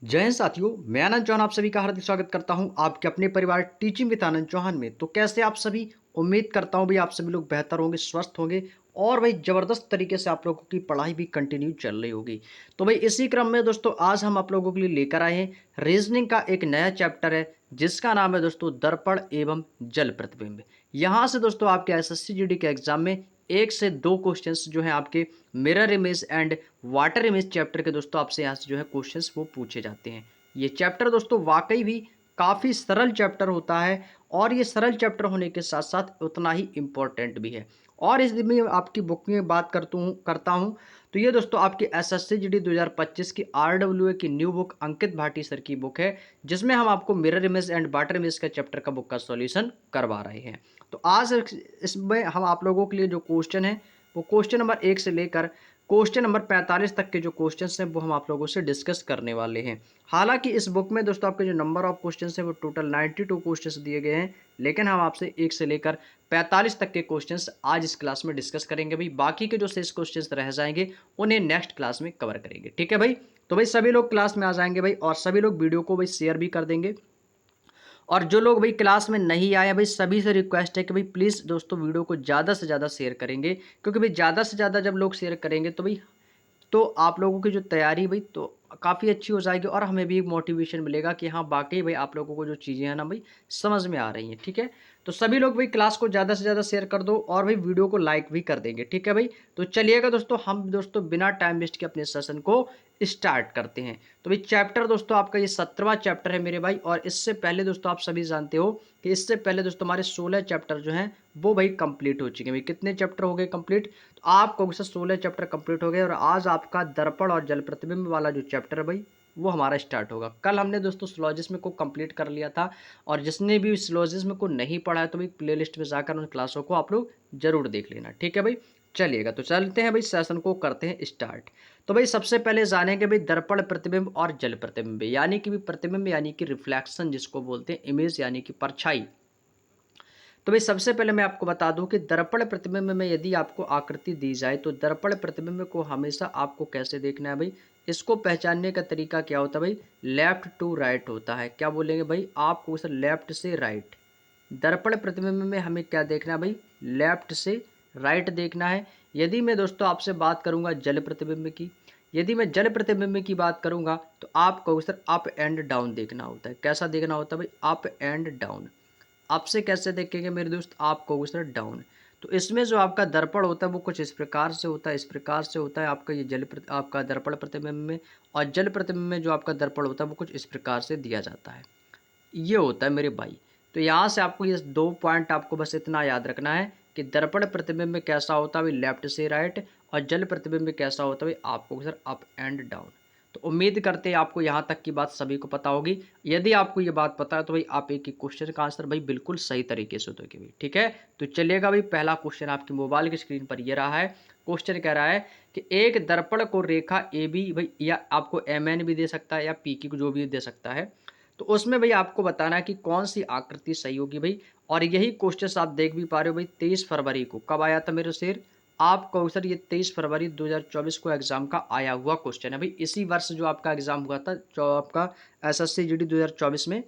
जय हिंद साथियों, मैं आनंद चौहान आप सभी का हार्दिक स्वागत करता हूं आपके अपने परिवार टीचिंग विद आनंद चौहान में। तो कैसे आप सभी? उम्मीद करता हूं भाई आप सभी लोग बेहतर होंगे, स्वस्थ होंगे और भाई ज़बरदस्त तरीके से आप लोगों की पढ़ाई भी कंटिन्यू चल रही होगी। तो भाई इसी क्रम में दोस्तों आज हम आप लोगों के लिए लेकर आए हैं रीजनिंग का एक नया चैप्टर है जिसका नाम है दोस्तों दर्पण एवं जल प्रतिबिंब। यहाँ से दोस्तों आपके एसएससी जीडी के एग्जाम में 1 से 2 क्वेश्चंस जो हैं आपके mirror image and water image chapter के दोस्तों आपसे यहाँ से जो है क्वेश्चंस वो पूछे जाते हैं। ये चैप्टर दोस्तों वाकई भी काफ़ी सरल चैप्टर होता है और ये सरल चैप्टर होने के साथ साथ उतना ही इम्पोर्टेंट भी है। और इस में आपकी बुक में बात करता हूँ तो ये दोस्तों आपकी एसएससी जीडी 2025 की आरडब्ल्यूए की न्यू बुक अंकित भाटी सर की बुक है जिसमें हम आपको mirror image and water image का चैप्टर का बुक का सॉल्यूशन करवा रहे हैं। तो आज इसमें हम आप लोगों के लिए जो क्वेश्चन है वो क्वेश्चन नंबर 1 से लेकर क्वेश्चन नंबर 45 तक के जो क्वेश्चंस हैं वो हम आप लोगों से डिस्कस करने वाले हैं। हालांकि इस बुक में दोस्तों आपके जो नंबर ऑफ क्वेश्चंस हैं वो टोटल 92 क्वेश्चंस दिए गए हैं, लेकिन हम आपसे 1 से लेकर 45 तक के क्वेश्चंस आज इस क्लास में डिस्कस करेंगे भाई। बाकी के जो शेष क्वेश्चंस रह जाएंगे उन्हें नेक्स्ट क्लास में कवर करेंगे, ठीक है भाई। तो भाई सभी लोग क्लास में आ जाएंगे भाई और सभी लोग वीडियो को भाई शेयर भी कर देंगे। और जो लोग भाई क्लास में नहीं आए भाई सभी से रिक्वेस्ट है कि भाई प्लीज़ दोस्तों वीडियो को ज़्यादा से ज़्यादा शेयर करेंगे, क्योंकि भाई ज़्यादा से ज़्यादा जब लोग शेयर करेंगे तो भाई तो आप लोगों की जो तैयारी भाई तो काफ़ी अच्छी हो जाएगी और हमें भी एक मोटिवेशन मिलेगा कि हाँ वाकई भाई आप लोगों को जो चीज़ें हैं ना भाई समझ में आ रही हैं, ठीक है। तो सभी लोग भाई क्लास को ज़्यादा से ज़्यादा शेयर कर दो और भाई वीडियो को लाइक भी कर देंगे, ठीक है भाई। तो चलिएगा दोस्तों हम दोस्तों बिना टाइम वेस्ट के अपने सेशन को स्टार्ट करते हैं। तो भाई चैप्टर दोस्तों आपका ये 17वां चैप्टर है मेरे भाई, और इससे पहले दोस्तों आप सभी जानते हो कि इससे पहले दोस्तों हमारे 16 चैप्टर जो हैं वो भाई कंप्लीट हो चुके हैं। भाई कितने चैप्टर हो गए कंप्लीट? तो आपको 16 चैप्टर कंप्लीट हो गए और आज आपका दर्पण और जल प्रतिबिंब वाला जो चैप्टर है भाई वो हमारा स्टार्ट होगा। कल हमने दोस्तों सिलोजिज्म को कंप्लीट कर लिया था और जिसने भी सिलोजिज्म को नहीं पढ़ा है तो भाई प्लेलिस्ट में जाकर उन क्लासों को आप लोग जरूर देख लेना, ठीक है भाई। चलिएगा तो चलते हैं भाई सेशन को करते हैं स्टार्ट। तो भाई सबसे पहले जानेंगे भाई दर्पण प्रतिबिंब और जल प्रतिबिंब, यानी कि प्रतिबिंब यानी कि रिफ्लेक्शन जिसको बोलते हैं, इमेज यानी कि परछाई। तो भाई सबसे पहले मैं आपको बता दूं कि दर्पण प्रतिबिंब में यदि आपको आकृति दी जाए तो दर्पण प्रतिबिंब को हमेशा आपको कैसे देखना है भाई, इसको पहचानने का तरीका क्या होता है भाई, लेफ्ट टू राइट होता है। क्या बोलेंगे भाई आपको सर? लेफ्ट से राइट। दर्पण प्रतिबिंब में हमें क्या देखना है भाई? लेफ्ट से राइट देखना है। यदि मैं दोस्तों आपसे बात करूंगा जल प्रतिबिंब की, यदि मैं जल प्रतिबिंब की बात करूंगा तो आपको सर अप एंड डाउन देखना होता है। कैसा देखना होता है भाई? Up and down. आपसे कैसे देखेंगे मेरे दोस्त? आप कहोगे सर डाउन। तो इसमें जो आपका दर्पण होता है वो कुछ इस प्रकार से होता है, इस प्रकार से होता है आपका ये आपका दर्पण प्रतिबिंब में, और जल प्रतिबिंब में जो आपका दर्पण होता है वो कुछ इस प्रकार से दिया जाता है। ये होता है मेरे भाई। तो यहाँ से आपको ये 2 पॉइंट आपको बस इतना याद रखना है कि दर्पण प्रतिबिंब में कैसा होता है भाई लेफ्ट से राइट, और जल प्रतिबिंब में कैसा होता है भाई आपको सर अप एंड डाउन। तो उम्मीद करते हैं आपको यहाँ तक की बात सभी को पता होगी। यदि आपको ये बात पता है तो भाई आप एक ही क्वेश्चन का आंसर भाई बिल्कुल सही तरीके से दोगे भाई, ठीक है। तो चलिएगा भाई पहला क्वेश्चन आपकी मोबाइल की स्क्रीन पर ये रहा है। क्वेश्चन कह रहा है कि एक दर्पण को रेखा ए बी भाई, या आपको एम एन भी दे सकता है या पी की जो भी दे सकता है, तो उसमें भाई आपको बताना है कि कौन सी आकृति सही होगी भाई। और यही क्वेश्चन आप देख भी पा रहे हो भाई 23 फरवरी को कब आया था मेरे शेर? आपको सर ये 23 फरवरी 2024 को एग्जाम का आया हुआ क्वेश्चन है भाई। इसी वर्ष जो आपका एग्जाम हुआ था जो आपका एसएससी जीडी 2024 में,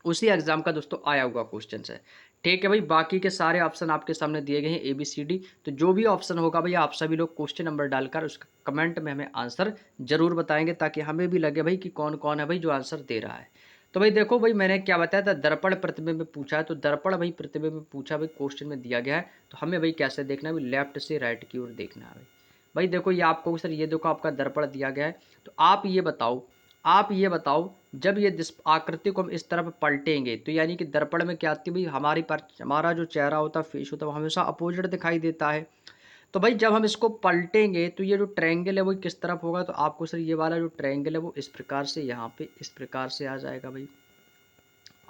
उसी एग्जाम का दोस्तों आया हुआ क्वेश्चन है, ठीक है भाई। बाकी के सारे ऑप्शन आपके सामने दिए गए हैं ए बी सी डी। तो जो भी ऑप्शन होगा भाई आप सभी लोग क्वेश्चन नंबर डालकर उसका कमेंट में हमें आंसर जरूर बताएंगे ताकि हमें भी लगे भाई कि कौन कौन है भाई जो आंसर दे रहा है। तो भाई देखो भाई मैंने क्या बताया था, दर्पण प्रतिबिंब में पूछा है तो दर्पण भाई प्रतिबिंब में पूछा भाई क्वेश्चन में दिया गया है, तो हमें भाई कैसे देखना है भाई? लेफ्ट से राइट की ओर देखना है भाई। भाई देखो ये आपको सर ये देखो आपका दर्पण दिया गया है, तो आप ये बताओ जब ये आकृति को हम इस तरफ पलटेंगे तो यानी कि दर्पण में क्या आती है भाई हमारा जो चेहरा होता है, फेस होता है, वो हमेशा अपोजिट दिखाई देता है। तो भाई जब हम इसको पलटेंगे तो ये जो ट्रायंगल है वो किस तरफ होगा? तो आपको सर ये वाला जो ट्रायंगल है वो इस प्रकार से यहाँ पे इस प्रकार से आ जाएगा भाई,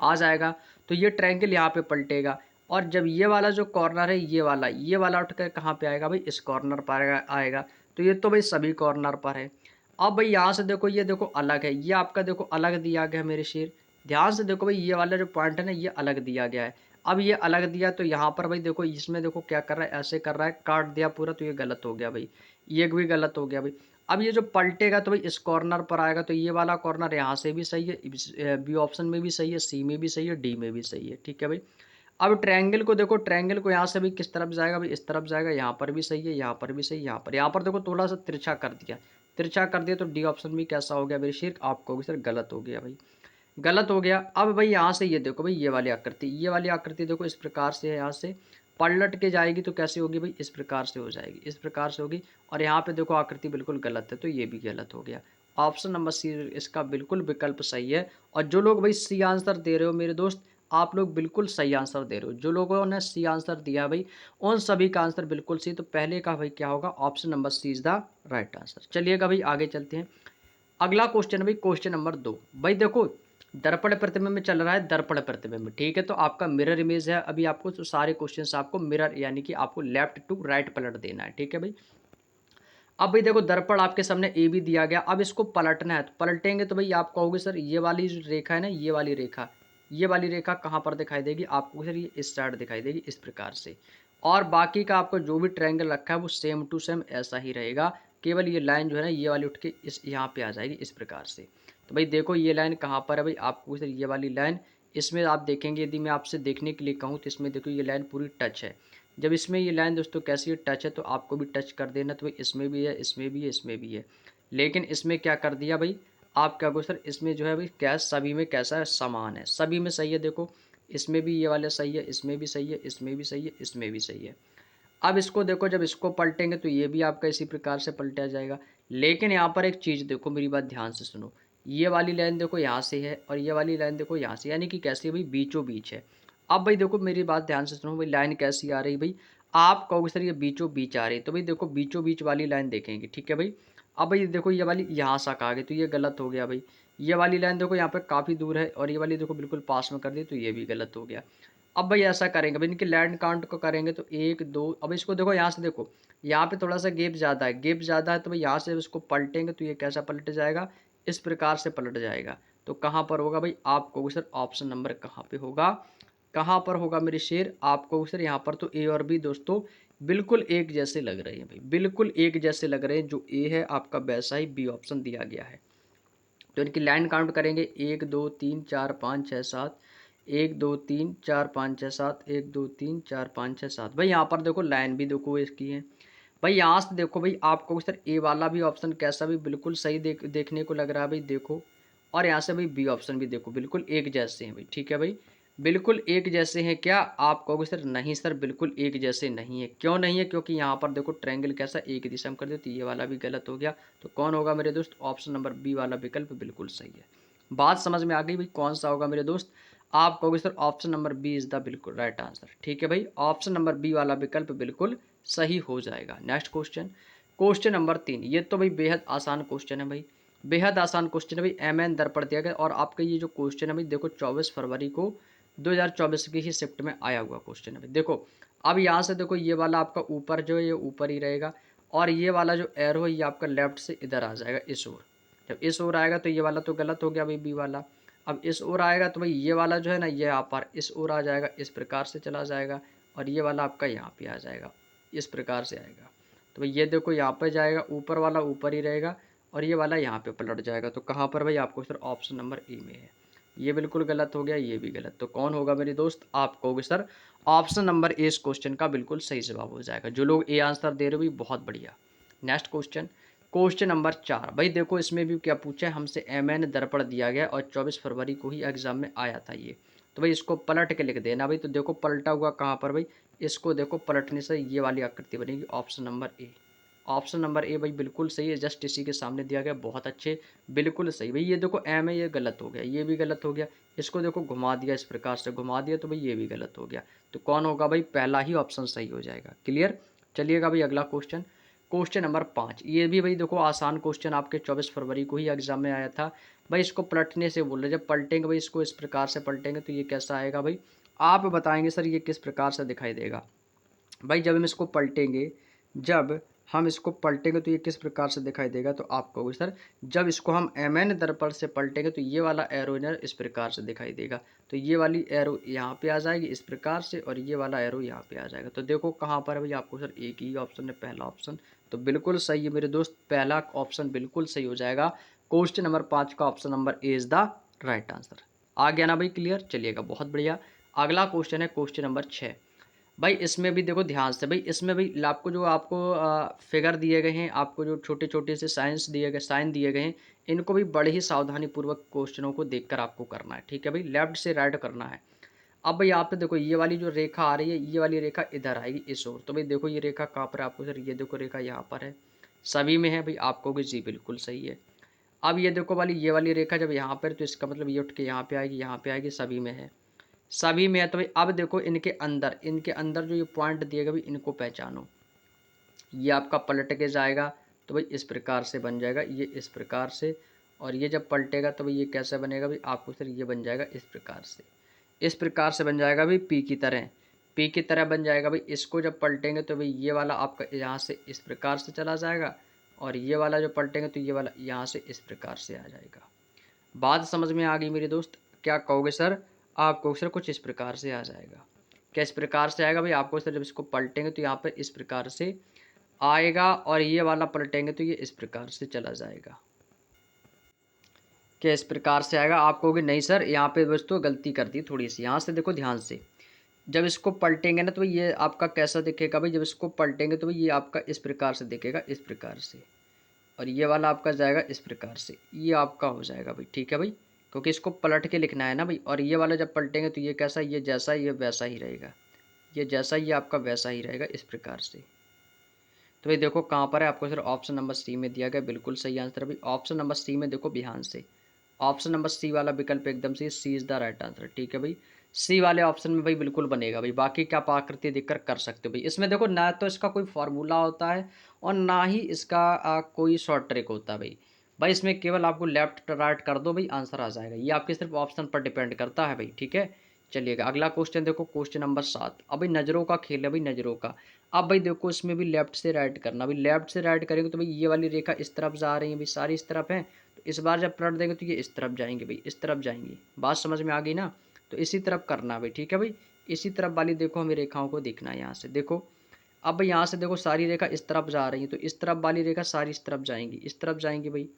आ जाएगा। तो ये ट्रायंगल यहाँ पे पलटेगा और जब ये वाला जो कॉर्नर है ये वाला उठ कर कहाँ पे आएगा भाई? इस कॉर्नर पर आएगा। तो ये तो भाई सभी कॉर्नर पर है। अब भाई यहाँ से देखो ये देखो अलग है, ये आपका देखो अलग दिया गया है मेरे शेर। ध्यान से देखो भाई ये वाला जो पॉइंट है ना ये अलग दिया गया है। अब ये अलग दिया तो यहाँ पर भाई देखो इसमें देखो क्या कर रहा है, ऐसे कर रहा है, काट दिया पूरा, तो ये गलत हो गया भाई, ये भी गलत हो गया भाई। अब ये जो पलटेगा तो भाई इस कॉर्नर पर आएगा, तो ये वाला कॉर्नर यहाँ से भी सही है, बी ऑप्शन में भी सही है, सी में भी सही है, डी में भी सही है, ठीक है भाई। अब ट्रायंगल को देखो, ट्रायंगल को यहाँ से भी किस तरफ जाएगा भाई, इस तरफ जाएगा, यहाँ पर भी सही है, यहाँ पर भी सही, यहाँ पर देखो थोड़ा सा तिरछा कर दिया, तिरछा कर दिया, तो डी ऑप्शन भी कैसा हो गया मेरे शेर, आपको सर गलत हो गया भाई, गलत हो गया। अब भाई यहाँ से ये देखो भाई, ये वाली आकृति, ये वाली आकृति देखो इस प्रकार से है, यहाँ से पलट के जाएगी तो कैसी होगी भाई, इस प्रकार से हो जाएगी, इस प्रकार से होगी। और यहाँ पे देखो आकृति बिल्कुल गलत है, तो ये भी गलत हो गया। ऑप्शन नंबर सी इसका बिल्कुल विकल्प सही है। और जो लोग भाई सी आंसर दे रहे हो मेरे दोस्त, आप लोग बिल्कुल सही आंसर दे रहे हो। जो लोगों ने सी आंसर दिया भाई, उन सभी का आंसर बिल्कुल सी। तो पहले का भाई क्या होगा, option number C is the right answer. चलिएगा भाई आगे चलते हैं। अगला क्वेश्चन है भाई, क्वेश्चन नंबर 2। भाई देखो, दर्पण प्रतिबिंब चल रहा है, दर्पण प्रतिबिंब, ठीक है। तो आपका मिरर इमेज है, अभी आपको तो सारे क्वेश्चंस आपको मिरर यानी कि आपको लेफ्ट टू राइट पलट देना है, ठीक है भाई। अब भाई देखो, दर्पण आपके सामने ए भी दिया गया, अब इसको पलटना है, तो पलटेंगे तो भाई आप कहोगे सर ये वाली जो रेखा है ना, ये वाली रेखा, ये वाली रेखा कहाँ पर दिखाई देगी आपको सर, ये इस साइड दिखाई देगी इस प्रकार से। और बाकी का आपको जो भी ट्रायंगल रखा है वो सेम टू सेम ऐसा ही रहेगा, केवल ये लाइन जो है ना, ये वाली उठ के इस यहाँ पे आ जाएगी इस प्रकार से। तो भाई देखो ये लाइन कहाँ पर है भाई, आपको सर ये वाली लाइन, इसमें आप देखेंगे, यदि मैं आपसे देखने के लिए कहूँ तो इसमें देखो ये लाइन पूरी टच है। जब इसमें ये लाइन दोस्तों कैसी है, टच है, तो आपको भी टच कर देना, तो भाई इसमें भी है, इसमें भी है, इसमें भी है। लेकिन इसमें क्या कर दिया भाई, आप क्या कहो सर, इसमें जो है भाई क्या सभी में कैसा है, समान है, सभी में सही है। देखो इसमें भी ये वाला सही है, इसमें भी सही है, इसमें भी सही है, इसमें भी सही है। अब इसको देखो, जब इसको पलटेंगे तो ये भी आपका इसी प्रकार से पलटा जाएगा। लेकिन यहाँ पर एक चीज़ देखो, मेरी बात ध्यान से सुनो, ये वाली लाइन देखो यहाँ से है, और ये वाली लाइन देखो यहाँ से, यानी कि कैसी है भाई, बीचों बीच है। अब भाई देखो मेरी बात ध्यान से सुनो भाई, लाइन कैसी आ रही भाई, आप कहोगे सर ये बीचों बीच आ रही है, तो भाई देखो बीचों बीच वाली लाइन देखेंगे, ठीक है भाई। अब भाई देखो ये वाली यहाँ तक आ गई, तो ये गलत हो गया भाई। ये वाली लाइन देखो यहाँ पे काफ़ी दूर है, और ये वाली देखो बिल्कुल पास में कर दी, तो ये भी गलत हो गया। अब भाई ऐसा करेंगे भाई, इनके लैंड काउंट को करेंगे तो एक दो, अब इसको देखो यहाँ से देखो, यहाँ पे थोड़ा सा गैप ज़्यादा है, गैप ज़्यादा है, तो भाई यहाँ से इसको पलटेंगे तो ये कैसा पलट जाएगा, इस प्रकार से पलट जाएगा। तो कहाँ पर होगा भाई, आप कहोगे सर ऑप्शन नंबर कहाँ पे होगा, कहाँ पर होगा मेरे शेर, आप कहोगे सर यहाँ पर। तो ए और बी दोस्तों बिल्कुल एक जैसे लग रहे हैं भाई, बिल्कुल एक जैसे लग रहे हैं, जो ए है आपका वैसा ही बी ऑप्शन दिया गया है। तो इनकी लाइन काउंट करेंगे, 1 2 3 4 5 6 7, 1 2 3 4 5 6 7, 1 2 3 4 5 6 7। भाई यहाँ पर देखो लाइन भी देखो इसकी है। भाई यहाँ से देखो भाई, आपको सर ए वाला भी ऑप्शन कैसा भी बिल्कुल सही देखने को लग रहा है भाई, देखो। और यहाँ से भाई बी ऑप्शन भी देखो, बिल्कुल एक जैसे हैं भाई, ठीक है भाई, बिल्कुल एक जैसे हैं। क्या आप कहोगे सर नहीं सर बिल्कुल एक जैसे नहीं है, क्यों नहीं है, क्योंकि यहाँ पर देखो ट्रायंगल कैसा एक दिशा में कर दे, तो ये वाला भी गलत हो गया। तो कौन होगा मेरे दोस्त, ऑप्शन नंबर बी वाला विकल्प बिल्कुल सही है। बात समझ में आ गई भाई, कौन सा होगा मेरे दोस्त, आप कहोगे sir option number B is the बिल्कुल राइट आंसर, ठीक है भाई, ऑप्शन नंबर बी वाला विकल्प बिल्कुल सही हो जाएगा। Next question, question number 3। ये तो भाई बेहद आसान क्वेश्चन है भाई, बेहद आसान क्वेश्चन है भाई, एमएन दर्पण दिया गया। और आपका ये जो क्वेश्चन है भाई देखो, 24 फरवरी को 2024 की ही शिफ्ट में आया हुआ क्वेश्चन है भाई। देखो अब यहाँ से देखो, ये वाला आपका ऊपर जो है ये ऊपर ही रहेगा, और ये वाला जो एरो है ये आपका लेफ्ट से इधर आ जाएगा इस ओर। जब इस ओर आएगा तो ये वाला तो गलत हो गया भाई बी वाला। अब इस ओर आएगा तो भाई ये वाला जो है ना, ये यहाँ पर इस ओर आ जाएगा, इस प्रकार से चला जाएगा, और ये वाला आपका यहाँ पे आ जाएगा, इस प्रकार से आएगा। तो भाई ये देखो यहाँ पे जाएगा, ऊपर वाला ऊपर ही रहेगा, और ये वाला यहाँ पे पलट जाएगा। तो कहाँ पर भाई, आपको सर ऑप्शन नंबर ए में है। ये बिल्कुल गलत हो गया, ये भी गलत। तो कौन होगा मेरे दोस्त, आप कहोगे सर ऑप्शन नंबर ए इस क्वेश्चन का बिल्कुल सही जवाब हो जाएगा। जो लोग ए आंसर दे रहे हो भी बहुत बढ़िया। Next question, question number 4। भाई देखो इसमें भी क्या पूछा है हमसे, एमएन दर्पण दिया गया और 24 फरवरी को ही एग्जाम में आया था ये। तो भाई इसको पलट के लिख देना भाई। तो देखो पलटा हुआ कहाँ पर भाई, इसको देखो पलटने से ये वाली आकृति बनेगी, ऑप्शन नंबर ए। ऑप्शन नंबर ए भाई बिल्कुल सही है, जस्ट इसी के सामने दिया गया, बहुत अच्छे, बिल्कुल सही भाई। ये देखो एम है, ये गलत हो गया, ये भी गलत हो गया। इसको देखो घुमा दिया, इस प्रकार से घुमा दिया, तो भाई ये भी गलत हो गया। तो कौन होगा भाई, पहला ही ऑप्शन सही हो जाएगा। क्लियर। चलिएगा भाई अगला क्वेश्चन, क्वेश्चन नंबर 5। ये भी भाई देखो आसान क्वेश्चन, आपके 24 फरवरी को ही एग्जाम में आया था भाई। इसको पलटने से बोल रहे, जब पलटेंगे भाई इसको इस प्रकार से पलटेंगे तो ये कैसा आएगा भाई, आप बताएंगे सर ये किस प्रकार से दिखाई देगा। भाई जब हम इसको पलटेंगे, जब हम इसको पलटेंगे तो ये किस प्रकार से दिखाई देगा। तो आप कहोगे सर जब इसको हम एम एन दर्पण से पलटेंगे तो ये वाला एरो इस प्रकार से दिखाई देगा। तो ये वाली एरो यहाँ पे आ जाएगी इस प्रकार से, और ये वाला एरो यहाँ पे आ जाएगा। तो देखो कहाँ पर है भाई, आपको सर एक ही ऑप्शन है, पहला ऑप्शन तो बिल्कुल सही है मेरे दोस्त, पहला ऑप्शन बिल्कुल सही हो जाएगा। क्वेश्चन नंबर 5 का option number A is the right answer. आ गया ना भाई क्लियर? चलिएगा बहुत बढ़िया। अगला क्वेश्चन है क्वेश्चन नंबर 6। भाई इसमें भी देखो ध्यान से, भाई इसमें भी आपको जो आपको फिगर दिए गए हैं, आपको जो छोटे छोटे से साइंस दिए गए, साइन दिए गए हैं, इनको भी बड़े ही सावधानी पूर्वक क्वेश्चनों को देखकर आपको करना है, ठीक है भाई, लेफ्ट से राइट करना है। अब भाई यहाँ पे देखो ये वाली जो रेखा आ रही है, ये वाली रेखा इधर आएगी इस ओर, तो भाई देखो ये रेखा कहाँ पर है आपको सर, ये देखो रेखा यहाँ पर है, सभी में है भाई, आपको कि जी बिल्कुल सही है। अब ये देखो वाली ये वाली रेखा जब यहाँ पर, तो इसका मतलब ये उठ के यहाँ पे आएगी, यहाँ पे आएगी, सभी में है, सभी में है। तो भाई अब देखो इनके अंदर जो ये पॉइंट दिए गए भाई, इनको पहचानो। ये आपका पलट के जाएगा तो भाई इस प्रकार से बन जाएगा, ये इस प्रकार से, और ये जब पलटेगा तो भाई ये कैसे बनेगा भाई आपको सर, ये बन जाएगा इस प्रकार से, इस प्रकार से बन जाएगा भाई पी की तरह, पी की तरह बन जाएगा भाई। इसको जब पलटेंगे तो भाई ये वाला आपका यहाँ से इस प्रकार से चला जाएगा, और ये वाला जो पलटेंगे तो ये वाला यहाँ से इस प्रकार से आ जाएगा। बात समझ में आ गई मेरे दोस्त? क्या कहोगे सर? आपको सर कुछ इस प्रकार से आ जाएगा। क्या इस प्रकार से आएगा भाई आपको सर, जब इसको पलटेंगे तो यहाँ पर इस प्रकार से आएगा, और ये वाला पलटेंगे तो ये इस प्रकार से चला जाएगा। क्या इस प्रकार से आएगा? आप कहोगे नहीं सर, यहाँ पे बस तो गलती कर दी थोड़ी सी। यहाँ से देखो ध्यान से, जब इसको पलटेंगे ना तो ये आपका कैसा दिखेगा भाई, जब इसको पलटेंगे तो भाई ये आपका इस प्रकार से दिखेगा, इस प्रकार से, और ये वाला आपका जाएगा इस प्रकार से, ये आपका हो जाएगा भाई, ठीक है भाई, क्योंकि इसको पलट के लिखना है ना भाई। और ये वाला जब पलटेंगे तो ये कैसा, ये जैसा ये वैसा ही रहेगा, ये जैसा ये आपका वैसा ही रहेगा इस प्रकार से। तो भाई देखो कहाँ पर है आपको सर, ऑप्शन नंबर सी में दिया गया, बिल्कुल सही आंसर है भाई। ऑप्शन नंबर सी में देखो ध्यान से, ऑप्शन नंबर सी वाला विकल्प एकदम से, सी इज द राइट आंसर, ठीक है भाई। सी वाले ऑप्शन में भाई बिल्कुल बनेगा भाई। बाकी क्या आप आकृति देखकर कर सकते हो भाई। इसमें देखो ना तो इसका कोई फार्मूला होता है, और ना ही इसका कोई शॉर्ट ट्रिक होता है भाई। भाई इसमें केवल आपको लेफ्ट राइट कर दो भाई, आंसर आ जाएगा। ये आपके सिर्फ ऑप्शन पर डिपेंड करता है भाई, ठीक है। चलिएगा अगला क्वेश्चन देखो, क्वेश्चन नंबर 7। अब भाई नज़रों का खेल है भाई, नज़रों का। अब भाई देखो इसमें भी लेफ्ट से राइट करना भाई, लेफ्ट से राइट करेंगे तो भाई ये वाली रेखा इस तरफ जा रही है भाई, सारी इस तरफ है, तो इस बार जब पलट देंगे तो ये इस तरफ जाएंगे भाई, इस तरफ जाएंगे। बात समझ में आ गई ना? तो इसी तरफ करना भाई, ठीक है भाई। इसी तरफ वाली देखो हमें रेखाओं को देखना है यहाँ से, देखो। अब भाई यहाँ से देखो सारी रेखा इस तरफ जा रही है, तो इस तरफ वाली रेखा सारी इस तरफ जाएंगी, इस तरफ जाएंगी भाई,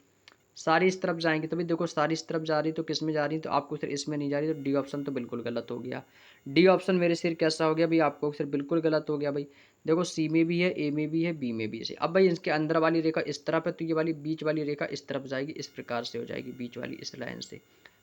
सारी इस तरफ जाएंगी। तो भाई देखो सारी इस तरफ जा रही, तो किस में जा रही, तो आपको सिर्फ इसमें नहीं जा रही, तो डी ऑप्शन तो बिल्कुल गलत हो गया। डी ऑप्शन मेरे सिर कैसा हो गया भाई, आपको सिर्फ बिल्कुल गलत हो गया भाई। देखो सी में भी है, ए में भी है, बी में भी है। अब भाई इसके अंदर वाली रेखा इस तरफ है, तो ये वाली बीच वाली रेखा इस तरफ जाएगी, इस प्रकार से हो जाएगी, बीच वाली इस लाइन से।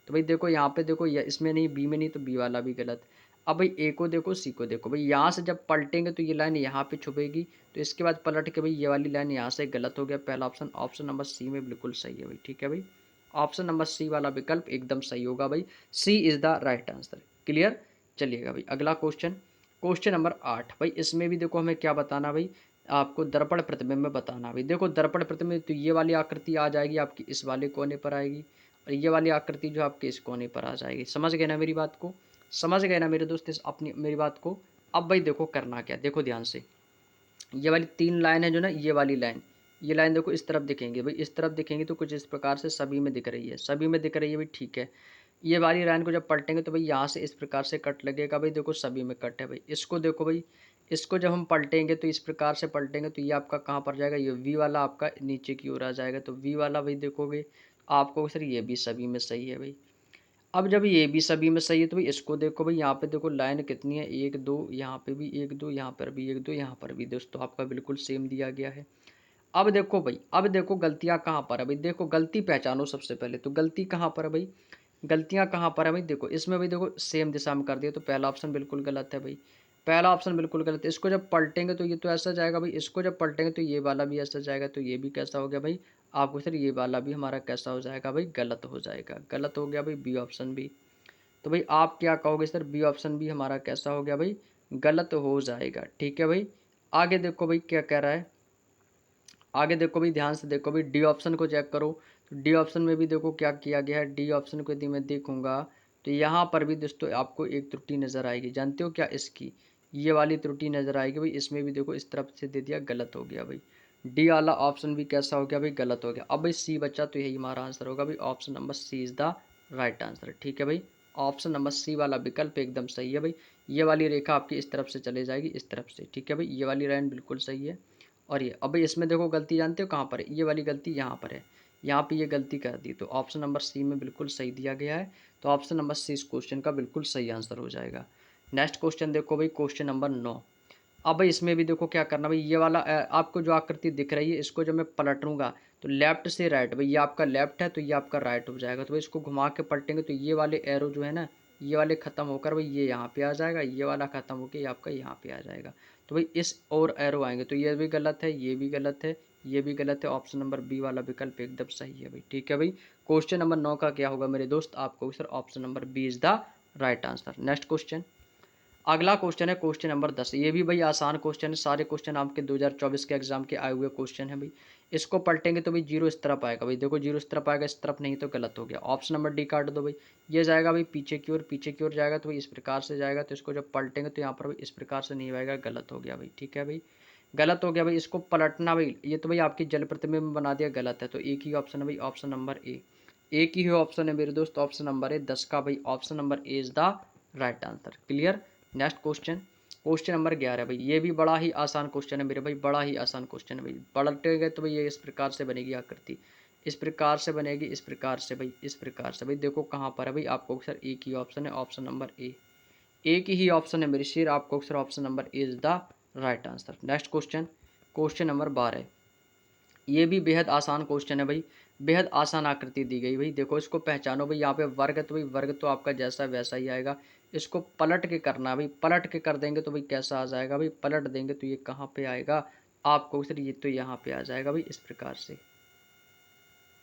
तो भाई देखो यहाँ पे देखो, या इसमें नहीं, बी में नहीं, तो बी वाला भी गलत। अब भाई ए को देखो, सी को देखो भाई, यहाँ से जब पलटेंगे तो ये लाइन यहाँ पे छुपेगी, तो इसके बाद पलट के भाई ये वाली लाइन यहाँ से गलत हो गया पहला ऑप्शन। ऑप्शन नंबर सी में बिल्कुल सही है भाई, ठीक है भाई। ऑप्शन नंबर सी वाला विकल्प एकदम सही होगा भाई, C is the right answer. Clear? चलिएगा भाई अगला क्वेश्चन, क्वेश्चन नंबर 8। भाई इसमें भी देखो हमें क्या बताना भाई, आपको दर्पण प्रतिबिंब में बताना भाई। देखो दर्पण प्रतिबिंब, तो ये वाली आकृति आ जाएगी आपकी इस वाले कोने पर आएगी, और ये वाली आकृति जो आपके इस कोने पर आ जाएगी। समझ गए ना मेरी बात को? समझ गए ना मेरे दोस्त इस अपनी मेरी बात को? अब भाई देखो करना क्या, देखो ध्यान से, ये वाली 3 लाइन है जो ना, ये वाली लाइन, ये लाइन देखो इस तरफ दिखेंगे भाई, इस तरफ दिखेंगे तो कुछ इस प्रकार से सभी में दिख रही है, सभी में दिख रही है भाई, ठीक है। ये वाली लाइन को जब पलटेंगे तो भाई यहाँ से इस प्रकार से कट लगेगा भाई, देखो सभी में कट है भाई। इसको देखो भाई, इसको जब हम पलटेंगे तो इस प्रकार से पलटेंगे तो ये आपका कहाँ पर जाएगा, ये वी वाला आपका नीचे की ओर आ जाएगा, तो वी वाला भाई देखोगे आपको सर, ये भी सभी में सही है भाई। अब जब ये भी सभी में सही है तो भाई इसको देखो भाई, यहाँ पे देखो लाइन कितनी है, 1 2, यहाँ पे भी 1 2, यहाँ पर भी 1 2, यहाँ पर भी दोस्तों आपका बिल्कुल सेम दिया गया है। अब देखो भाई, अब देखो गलतियाँ कहाँ पर है भाई, देखो गलती पहचानो सबसे पहले, तो गलती कहाँ पर है भाई, गलतियाँ कहाँ पर है भाई। देखो इसमें भाई देखो सेम दिशा में कर दिया, तो पहला ऑप्शन बिल्कुल गलत है भाई, पहला ऑप्शन बिल्कुल गलत है। इसको जब पलटेंगे तो ये तो ऐसा जाएगा भाई, इसको जब पलटेंगे तो ये वाला भी ऐसा जाएगा, तो ये भी कैसा हो गया भाई आपको सर, ये वाला भी हमारा कैसा हो जाएगा भाई, गलत हो जाएगा, गलत हो गया भाई बी ऑप्शन भी। तो भाई आप क्या कहोगे सर, बी ऑप्शन भी हमारा कैसा हो गया भाई, गलत हो जाएगा, ठीक है भाई। आगे देखो भाई क्या कह रहा है, आगे देखो भाई ध्यान से देखो भाई, डी ऑप्शन को चेक करो, तो डी ऑप्शन में भी देखो क्या किया गया है। डी ऑप्शन को यदि मैं देखूंगा तो यहाँ पर भी दोस्तों आपको एक त्रुटि नज़र आएगी, जानते हो क्या इसकी, ये वाली त्रुटि नज़र आएगी भाई। इसमें भी देखो इस तरफ से दे दिया, गलत हो गया भाई। डी वाला ऑप्शन भी कैसा हो गया भाई, गलत हो गया। अब भाई सी बचा, तो यही हमारा आंसर होगा भाई, option number C is the right answer, ठीक है भाई। ऑप्शन नंबर सी वाला विकल्प एकदम सही है भाई। ये वाली रेखा आपकी इस तरफ से चले जाएगी, इस तरफ से, ठीक है भाई, ये वाली लाइन बिल्कुल सही है। और ये। अब भाई इसमें देखो गलती जानते हो कहाँ पर है, ये वाली गलती यहाँ पर है, यहाँ पे ये गलती कर दी, तो ऑप्शन नंबर सी में बिल्कुल सही दिया गया है। तो ऑप्शन नंबर सी इस क्वेश्चन का बिल्कुल सही आंसर हो जाएगा। नेक्स्ट क्वेश्चन देखो भाई, क्वेश्चन नंबर 9। अब भाई इसमें भी देखो क्या करना भाई, ये वाला आपको जो आकृति दिख रही है इसको जब मैं पलटूंगा तो लेफ्ट से राइट, भाई ये आपका लेफ्ट है तो ये आपका राइट हो जाएगा। तो भाई इसको घुमा के पलटेंगे तो ये वाले एरो जो है ना, ये वाले ख़त्म होकर भाई ये यहाँ पे आ जाएगा, ये वाला ख़त्म होकर ये आपका यहाँ पे आ जाएगा। तो भाई इस और एरो आएंगे तो ये भी गलत है, ये भी गलत है, ये भी गलत है। ऑप्शन नंबर बी वाला विकल्प एकदम सही है भाई। ठीक है भाई, क्वेश्चन नंबर 9 का क्या होगा मेरे दोस्त, आपको sir option number B is the right answer. Next question, अगला क्वेश्चन है क्वेश्चन नंबर 10। ये भी भाई आसान क्वेश्चन है, सारे क्वेश्चन आपके 2024 के एग्जाम के आए हुए क्वेश्चन है भाई। इसको पलटेंगे तो भाई जीरो इस तरफ आएगा, भाई देखो जीरो इस तरफ आएगा, इस तरफ नहीं तो गलत हो गया। ऑप्शन नंबर डी काट दो भाई, ये जाएगा भाई पीछे की ओर, पीछे की ओर जाएगा तो भाई इस प्रकार से जाएगा। तो इसको जब पलटेंगे तो यहाँ पर भाई इस प्रकार से नहीं आएगा, गलत हो गया भाई। ठीक है भाई, गलत हो गया भाई। इसको पलटना भाई, ये तो भाई आपकी जल प्रतिबिंब में बना दिया, गलत है। तो एक ही ऑप्शन है भाई, ऑप्शन नंबर ए। एक ही ऑप्शन है मेरे दोस्त, ऑप्शन नंबर ए 10 का भाई, option number A is the right answer. Clear. Next question, question number 11 भाई, ये भी बड़ा ही आसान क्वेश्चन है मेरे भाई, बड़ा ही आसान क्वेश्चन है भाई। पलटेंगे तो भाई ये इस प्रकार से बनेगी आकृति, इस प्रकार से बनेगी, इस प्रकार से भाई, इस प्रकार से भाई। देखो कहाँ पर है भाई, आपको अक्सर एक ही ऑप्शन है, ऑप्शन नंबर ए। एक ही ऑप्शन है मेरे शेर, आपको अक्सर option number A is the right answer. Next question, question number 12। ये भी बेहद आसान क्वेश्चन है भाई, बेहद आसान आकृति दी गई भाई। देखो इसको पहचानो भाई, यहाँ पे वर्ग है तो भाई वर्ग तो आपका जैसा वैसा ही आएगा। इसको पलट के करना भाई, पलट के कर देंगे तो भाई कैसा आ जाएगा भाई, पलट देंगे तो ये कहाँ पे आएगा आपको सर, ये तो यहाँ पे आ जाएगा भाई, इस प्रकार से,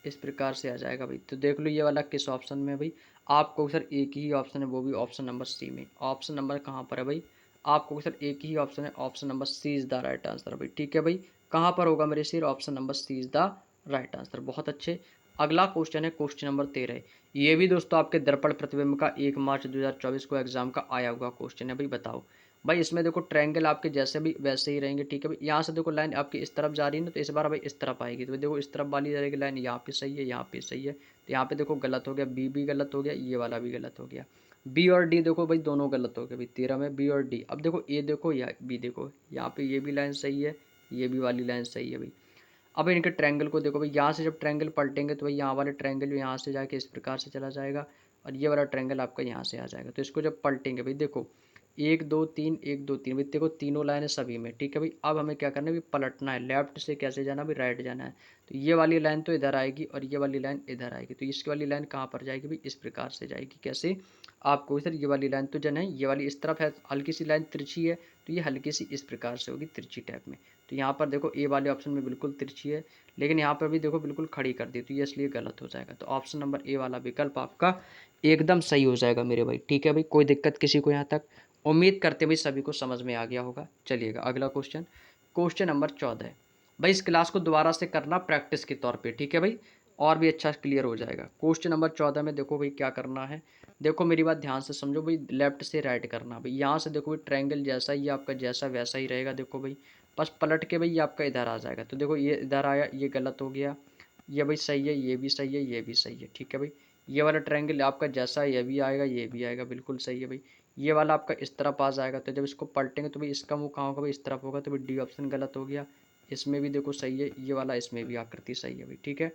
इस प्रकार से आ जाएगा भाई। तो देख लो ये वाला किस ऑप्शन में भाई, आपको सर एक ही ऑप्शन है, वो भी ऑप्शन नंबर सी में। ऑप्शन नंबर कहाँ पर है भाई, आपको सर एक ही ऑप्शन है, option number C is the right answer भाई। ठीक है भाई, कहाँ पर होगा मेरे सिर, option number C is the right answer. बहुत अच्छे। अगला क्वेश्चन है क्वेश्चन नंबर 13। ये भी दोस्तों आपके दर्पण प्रतिबिंब का 1 मार्च 2024 को एग्जाम का आया हुआ क्वेश्चन है भाई। बताओ भाई, इसमें देखो ट्रायंगल आपके जैसे भी वैसे ही रहेंगे। ठीक है भाई, यहाँ से देखो लाइन आपकी इस तरफ जा रही है ना, तो इस बार भाई इस तरफ आएगी, तो देखो इस तरफ वाली जाएगी लाइन, यहाँ पे सही है, यहाँ पे सही है। तो यहाँ पे देखो गलत हो गया, बी भी गलत हो गया, ये वाला भी गलत हो गया। बी और डी देखो भाई दोनों गलत हो गए भाई, 13 में बी और डी। अब देखो ए देखो या बी देखो, यहाँ पे ये भी लाइन सही है, ये भी वाली लाइन सही है भाई। अब इनके ट्रायंगल को देखो भाई, यहाँ से जब ट्रायंगल पलटेंगे तो भाई यहाँ वाले ट्रायंगल जो यहाँ से जाके इस प्रकार से चला जाएगा, और ये वाला ट्रायंगल आपका यहाँ से आ जाएगा। तो इसको जब पलटेंगे भाई देखो, एक दो तीन, एक दो तीन भाई, देखो तीनों लाइन है सभी में। ठीक है भाई, अब हमें क्या करना है भाई, पलटना है। लेफ्ट से कैसे जाना भाई, राइट जाना है। तो ये वाली लाइन तो इधर आएगी और ये वाली लाइन इधर आएगी, तो इसकी वाली लाइन कहाँ पर जाएगी भाई, इस प्रकार से जाएगी। कैसे, आपको इधर ये वाली लाइन तो जन है, ये वाली इस तरफ है, हल्की सी लाइन तिरछी है, तो ये हल्की सी इस प्रकार से होगी, तिरछी टाइप में। तो यहाँ पर देखो ए वाले ऑप्शन में बिल्कुल तिरछी है, लेकिन यहाँ पर भी देखो बिल्कुल खड़ी कर दी, तो ये इसलिए गलत हो जाएगा। तो ऑप्शन नंबर ए वाला विकल्प आपका एकदम सही हो जाएगा मेरे भाई। ठीक है भाई, कोई दिक्कत किसी को यहाँ तक, उम्मीद करते भाई सभी को समझ में आ गया होगा। चलिएगा अगला क्वेश्चन, क्वेश्चन नंबर 14। भाई इस क्लास को दोबारा से करना प्रैक्टिस के तौर पे, ठीक है भाई, और भी अच्छा क्लियर हो जाएगा। क्वेश्चन नंबर 14 में देखो भाई क्या करना है, देखो मेरी बात ध्यान से समझो भाई, लेफ्ट से राइट करना भाई। यहाँ से देखो भाई ट्रायंगल जैसा ही आपका जैसा वैसा ही रहेगा। देखो भाई बस पलट के भाई ये आपका इधर आ जाएगा, तो देखो ये इधर आया, ये गलत हो गया, ये भाई सही है, ये भी सही है, ये भी सही है। ठीक है भाई, ये वाला ट्रायंगल आपका जैसा ये भी आएगा, ये भी आएगा, बिल्कुल सही है भाई। ये वाला आपका इस तरफ आ जाएगा, तो जब इसको पलटेंगे तो भाई इसका मुंह कहाँ होगा भाई, इस तरफ होगा, तो भाई डी ऑप्शन गलत हो गया। इसमें भी देखो सही है, ये वाला इसमें भी आकृति सही है भाई। ठीक है,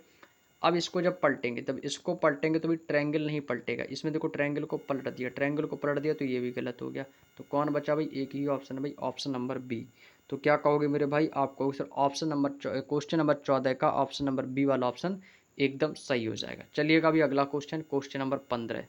अब इसको जब पलटेंगे, तब इसको पलटेंगे तो भाई ट्रायंगल नहीं पलटेगा, इसमें देखो ट्रायंगल को पलट दिया, ट्रायंगल को पलट दिया तो ये भी गलत हो गया। तो कौन बचा भाई, एक ही ऑप्शन है भाई, ऑप्शन नंबर बी। तो क्या कहोगे मेरे भाई, आपको sir option number question number 14 का ऑप्शन नंबर बी वाला ऑप्शन एकदम सही हो जाएगा। चलिएगा अभी अगला question, question number 15।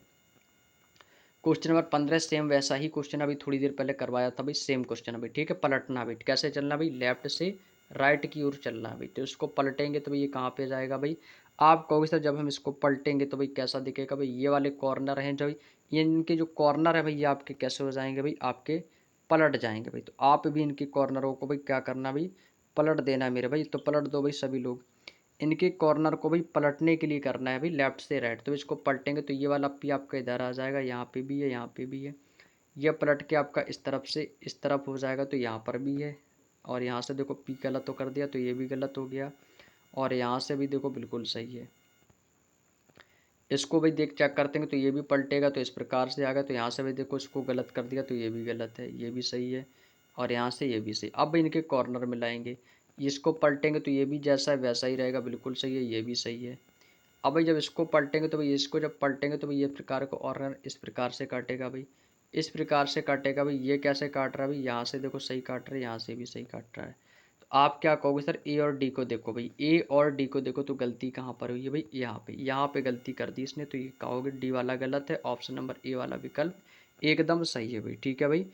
Question number 15 same वैसा ही क्वेश्चन अभी थोड़ी देर पहले करवाया था भाई, सेम क्वेश्चन अभी। ठीक है, पलटना भाई, कैसे चलना भाई, लेफ्ट से राइट की ओर चलना है भाई। तो इसको पलटेंगे तो भाई ये कहाँ पे जाएगा भाई, आप कहोगे सर जब हम इसको पलटेंगे तो भाई कैसा दिखेगा भाई, ये वाले कॉर्नर हैं जो, ये इनके जो कॉर्नर है भाई ये आपके कैसे हो जाएंगे भाई, आपके पलट जाएंगे भाई। तो आप भी इनके कॉर्नरों को भाई क्या करना भाई, पलट देना है मेरे भाई। तो पलट दो भाई सभी लोग, इनके कॉर्नर को भाई पलटने के लिए करना है भाई, लेफ्ट से राइट। तो इसको पलटेंगे तो ये वाला पी आपका इधर आ जाएगा, यहाँ पे भी है, यहाँ पे भी है। ये पलट के आपका इस तरफ से इस तरफ हो जाएगा, तो यहाँ पर भी है। और यहाँ से देखो पी गलत तो कर दिया, तो ये भी गलत हो गया। और यहाँ से भी देखो बिल्कुल सही है। इसको भाई देख चेक करते हैं तो ये भी पलटेगा, तो इस प्रकार से आ गया। तो यहाँ से भी देखो इसको गलत कर दिया, तो ये भी गलत है, ये भी सही है। और यहाँ से ये भी सही। अब इनके कॉर्नर मिलाएंगे, इसको पलटेंगे तो ये भी जैसा है वैसा ही रहेगा, बिल्कुल सही है, ये भी सही है। अब भाई जब इसको पलटेंगे तो भाई इसको जब पलटेंगे तो भाई ये प्रकार को और इस प्रकार से काटेगा भाई, इस प्रकार से काटेगा भाई। ये कैसे काट रहा है भाई, यहाँ से देखो सही काट रहा है, यहाँ से भी सही काट रहा है। तो आप क्या कहोगे सर, ए और डी को देखो भाई, ए और डी को देखो तो गलती कहाँ पर हुई है भाई, यहाँ पे गलती कर दी इसने, तो ये कहोगे डी वाला गलत है, ऑप्शन नंबर ए वाला विकल्प एकदम सही है भाई। ठीक है भाई,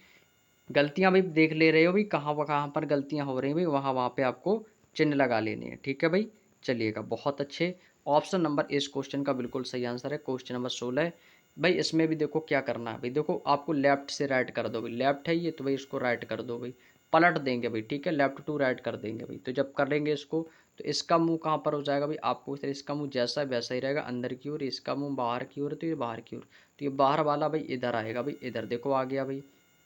गलतियां भाई देख ले रहे हो भाई, कहाँ पर गलतियां हो रही हैं भाई, वहाँ वहाँ पे आपको चिन्ह लगा लेने हैं। ठीक है भाई, चलिएगा बहुत अच्छे। ऑप्शन नंबर इस क्वेश्चन का बिल्कुल सही आंसर है, क्वेश्चन नंबर 16। भाई इसमें भी देखो क्या करना है भाई, देखो आपको लेफ्ट से राइट कर दो भाई, लेफ्ट है ये तो भाई इसको राइट कर दो भाई, पलट देंगे भाई। ठीक है, लेफ्ट टू राइट कर देंगे भाई। तो जब करेंगे इसको तो इसका मुंह कहाँ पर हो जाएगा भाई, आपको सर इसका मुंह जैसा है वैसा ही रहेगा अंदर की ओर, इसका मुंह बाहर की ओर, तो ये बाहर की ओर, तो ये बाहर वाला भाई इधर आएगा भाई, इधर देखो आ गया भाई,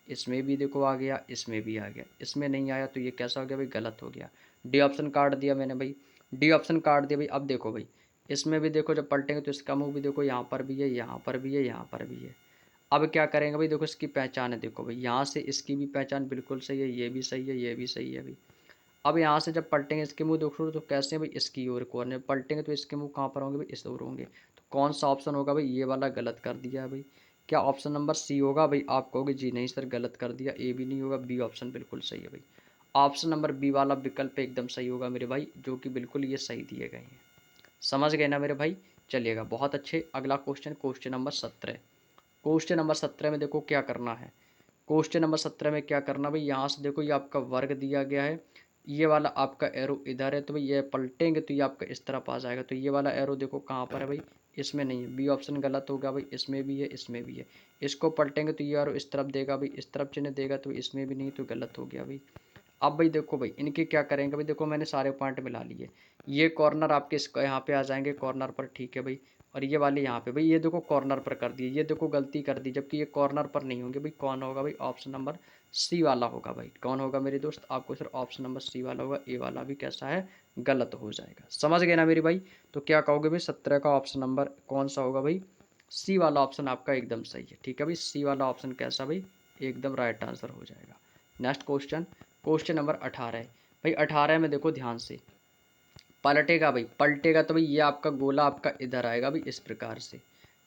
इसमें भी देखो आ गया, इसमें भी आ गया, इसमें नहीं आया तो ये कैसा हो गया भाई, गलत हो गया। डी ऑप्शन काट दिया मैंने भाई, डी ऑप्शन काट दिया भाई। अब देखो भाई इसमें भी देखो जब पलटेंगे तो इसका मुंह भी देखो यहाँ पर भी है, यहाँ पर भी है, यहाँ पर भी है। अब क्या करेंगे भाई, देखो इसकी पहचान है, देखो भाई यहाँ से इसकी भी पहचान बिल्कुल सही है, ये भी सही है, ये भी सही है भाई। अब यहाँ से जब पलटेंगे इसके मुंह देखो तो कैसे भाई, इसकी ओर कोने पलटेंगे तो इसके मुंह कहाँ पर होंगे भाई, इस ओर होंगे। तो कौन सा ऑप्शन होगा भाई, ये वाला गलत कर दिया है भाई। क्या ऑप्शन नंबर सी होगा भाई, आप कहोगे जी नहीं सर गलत कर दिया, ए भी नहीं होगा, बी ऑप्शन बिल्कुल सही है भाई। ऑप्शन नंबर बी वाला विकल्प एकदम सही होगा मेरे भाई, जो कि बिल्कुल ये सही दिए गए हैं। समझ गए ना मेरे भाई, चलिएगा बहुत अच्छे। अगला question, question number 17। Question number 17 में देखो क्या करना है, क्वेश्चन नंबर 17 में क्या करना भाई, यहाँ से देखो ये आपका वर्ग दिया गया है, ये वाला आपका एरो इधर है, तो भाई ये पलटेंगे तो ये आपका इस तरफ आ जाएगा, तो ये वाला एरो देखो कहाँ पर है भाई, इसमें नहीं है, बी ऑप्शन गलत होगा भाई, इसमें भी है, इसमें भी है। इसको पलटेंगे तो ये एरो इस तरफ देगा भाई, इस तरफ चिन्ह देगा, तो इसमें भी नहीं, तो गलत हो गया भाई। अब भाई देखो भाई इनके क्या करेंगे भाई, देखो मैंने सारे पॉइंट मिला लिए, ये कॉर्नर आपके इसको यहाँ पे आ जाएंगे कॉर्नर पर। ठीक है भाई, और ये वाले यहाँ पे भाई ये देखो कॉर्नर पर कर दिए, ये देखो गलती कर दी, जबकि ये कॉर्नर पर नहीं होंगे भाई। कौन होगा भाई, ऑप्शन नंबर सी वाला होगा भाई। कौन होगा मेरे दोस्त, आपको सर ऑप्शन नंबर सी वाला होगा, ए वाला भी कैसा है, गलत हो जाएगा। समझ गए ना मेरी भाई, तो क्या कहोगे भाई 17 का ऑप्शन नंबर कौन सा होगा भाई, सी वाला ऑप्शन आपका एकदम सही है। ठीक है भाई, सी वाला ऑप्शन कैसा भाई, एकदम राइट आंसर हो जाएगा। नेक्स्ट क्वेश्चन, क्वेश्चन नंबर 18 भाई। 18 में देखो ध्यान से, पलटेगा भाई, पलटेगा तो भाई ये आपका गोला आपका इधर आएगा भाई, इस प्रकार से।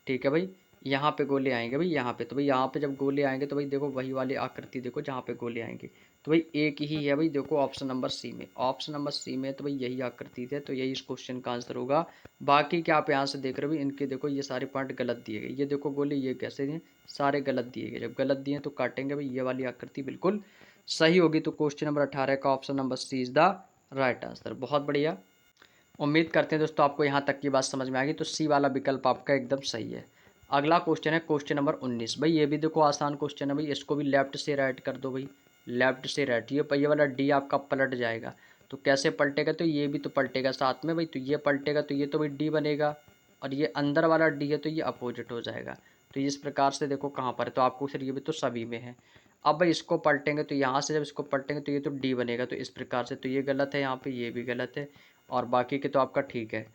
ठीक है भाई, यहाँ पे गोले आएंगे भाई, यहाँ पे तो भाई यहाँ पे जब गोले आएंगे तो भाई देखो वही वाली आकृति देखो जहाँ पे गोले आएंगे, तो भाई एक ही है भाई, देखो ऑप्शन नंबर सी में, ऑप्शन नंबर सी में तो भाई यही आकृति है, तो यही इस क्वेश्चन का आंसर होगा। बाकी क्या आप यहाँ से देख रहे हो इनके देखो ये सारे पॉइंट गलत दिए गए, ये देखो गोले ये कैसे दिए, सारे गलत दिए गए। जब गलत दिए तो काटेंगे भाई, ये वाली आकृति बिल्कुल सही होगी। तो क्वेश्चन नंबर 18 का option number C is the right answer. बहुत बढ़िया, उम्मीद करते हैं दोस्तों आपको यहाँ तक की बात समझ में आ गई, तो सी वाला विकल्प आपका एकदम सही है। अगला क्वेश्चन है क्वेश्चन नंबर 19 भाई, ये भी देखो आसान क्वेश्चन है भाई, इसको भी लेफ्ट से राइट कर दो भाई, लेफ्ट से राइट। ये वाला डी आपका पलट जाएगा, तो कैसे पलटेगा, तो ये भी तो पलटेगा साथ में भाई, तो ये पलटेगा तो ये तो भाई डी बनेगा, और ये अंदर वाला डी है तो ये अपोजिट हो जाएगा। तो इस प्रकार से देखो कहाँ पर है, तो आपको सर ये भी तो सभी में है। अब भाई इसको पलटेंगे तो यहाँ से जब इसको पलटेंगे तो ये तो डी बनेगा, तो इस प्रकार से तो ये गलत है, यहाँ पे ये भी गलत है, और बाकी के तो आपका ठीक है।